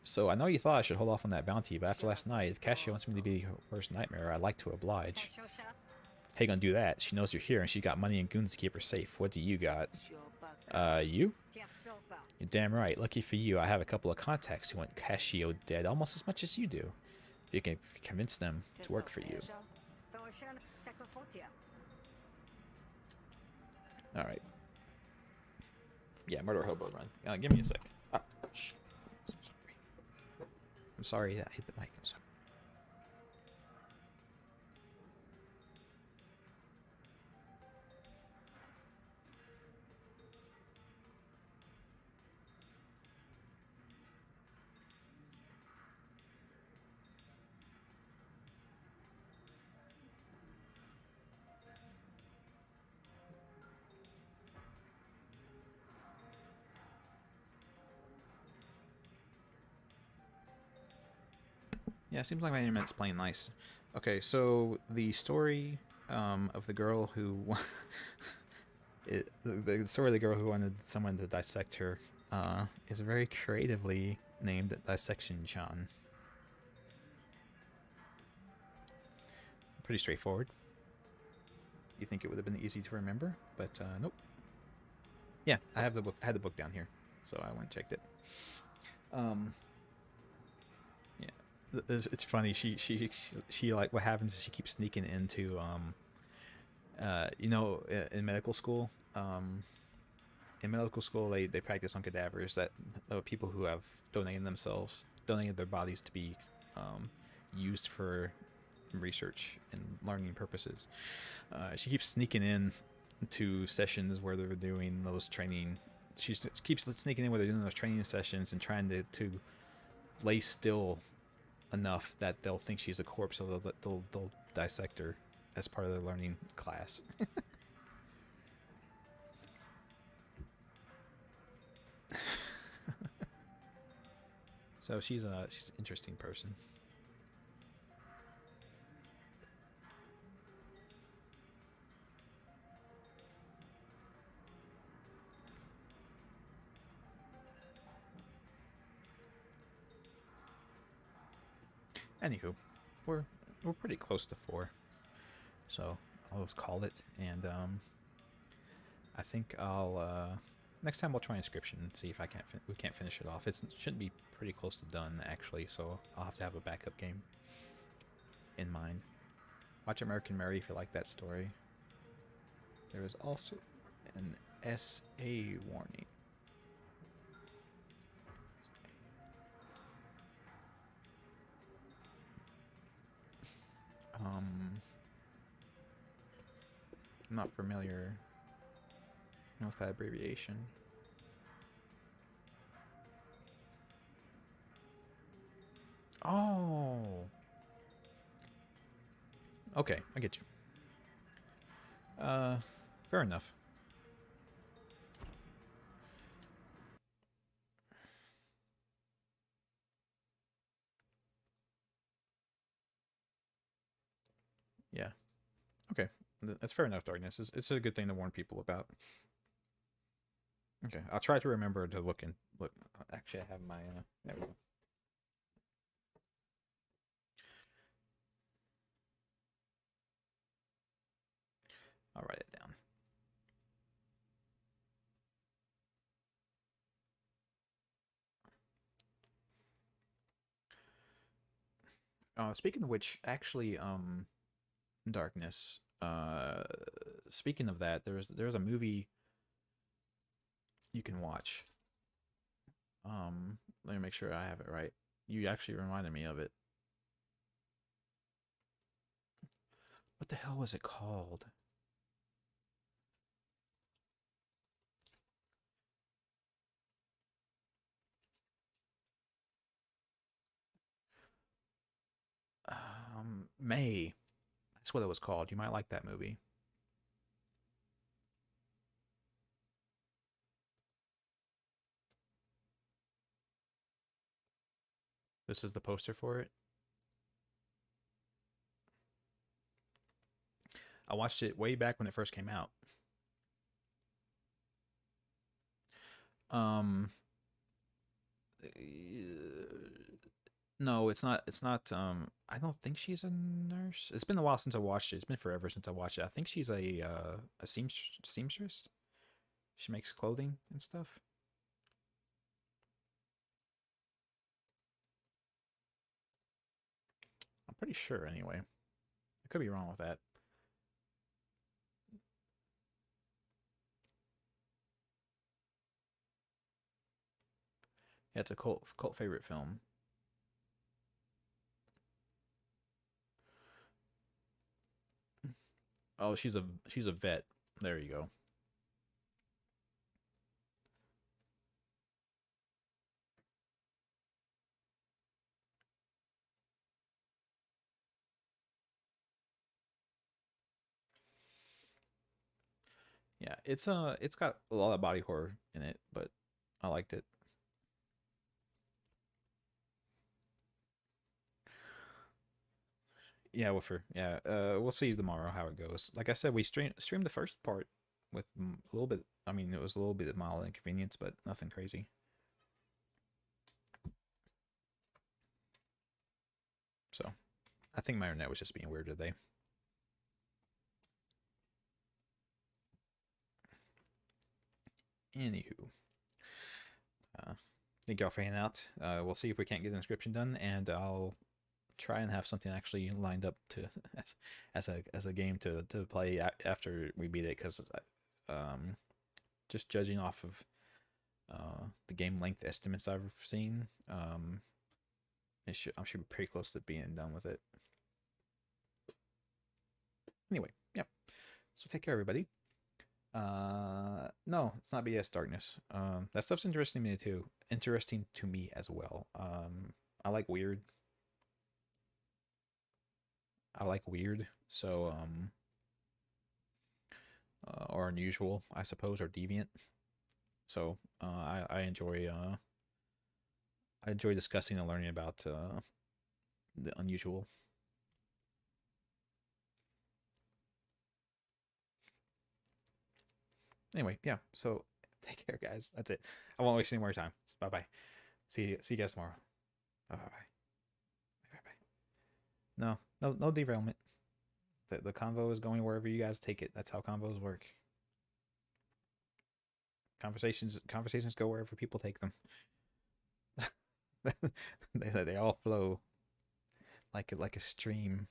So I know you thought I should hold off on that bounty, but after last night, if Cassio wants me to be her worst nightmare, I'd like to oblige. How you gonna do that? She knows you're here and she got money and goons to keep her safe. What do you got? You? You're damn right. Lucky for you, I have a couple of contacts who want Cassio dead almost as much as you do. You can convince them to work for you. Alright. Yeah, murder hobo run. Give me a sec. Ah, shit. I'm sorry that I hit the mic. I'm sorry. Yeah, it seems like my internet's playing nice. Okay, so the story of the girl who... the story of the girl who wanted someone to dissect her is very creatively named Dissection Chan. Pretty straightforward. You think it would have been easy to remember, but nope. Yeah, I have the book. I had the book down here, so I went and checked it. Yeah, it's funny. She like what happens is she keeps sneaking into you know, in medical school. In medical school, they practice on cadavers that people who have donated their bodies to be used for research and learning purposes. She keeps sneaking in to sessions where they're doing those training. She keeps sneaking in where they're doing those training sessions and trying to lay still enough that they'll think she's a corpse, so they'll dissect her as part of their learning class. So she's an interesting person. Anywho, we're pretty close to 4, so I'll just call it. And I think I'll next time we'll try Inscription and see if we can't finish it off. It should be pretty close to done actually, so I'll have to have a backup game in mind. Watch American Mary if you like that story. There is also an SA warning. I'm not familiar with that abbreviation. Oh. Okay, I get you. Fair enough. Yeah. Okay. That's fair enough, Darkness. It's a good thing to warn people about. Okay. I'll try to remember to look in. Look. Actually, I have my. There we go. I'll write it down. Speaking of which, actually, Darkness. Speaking of that, there's a movie you can watch. Let me make sure I have it right. You actually reminded me of it. What the hell was it called? May. That's what it was called. You might like that movie. This is the poster for it. I watched it way back when it first came out. Um, no, it's not. It's not. I don't think she's a nurse. It's been a while since I watched it. It's been forever since I watched it. I think she's a seamstress. She makes clothing and stuff. I'm pretty sure, anyway. I could be wrong with that. Yeah, it's a cult favorite film. Oh, she's a vet. There you go. Yeah, it's got a lot of body horror in it, but I liked it. Yeah, Woofer. Yeah, we'll see tomorrow how it goes. Like I said, we streamed the first part with a little bit. I mean, it was a little bit of mild inconvenience, but nothing crazy. So, I think my internet was just being weird today. Anywho, thank y'all for hanging out. We'll see if we can't get the inscription done, and I'll try and have something actually lined up to as a game to play after we beat it, because just judging off of the game length estimates I've seen, I should be pretty close to being done with it. Anyway, yeah. So take care, everybody. No, it's not BS Darkness. That stuff's interesting to me too. Interesting to me as well. I like weird. I like weird. So or unusual, I suppose, or deviant. So I enjoy discussing and learning about the unusual. Anyway, yeah. So take care, guys. That's it. I won't waste any more time. Bye bye. See you guys tomorrow. Bye bye. Bye bye. No derailment. The convo is going wherever you guys take it. That's how convos work. Conversations go wherever people take them. They all flow like a stream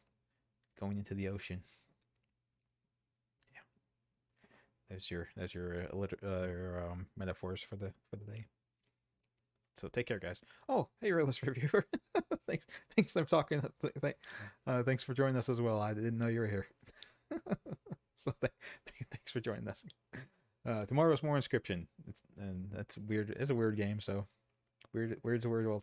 going into the ocean. Yeah. There's your metaphors for the day. So take care, guys. Oh, hey, Realist Reviewer. thanks for talking. Thanks for joining us as well. I didn't know you were here. So thanks for joining us. Tomorrow's more Inscryption. And that's weird. It's a weird game, so weird's a word. Well,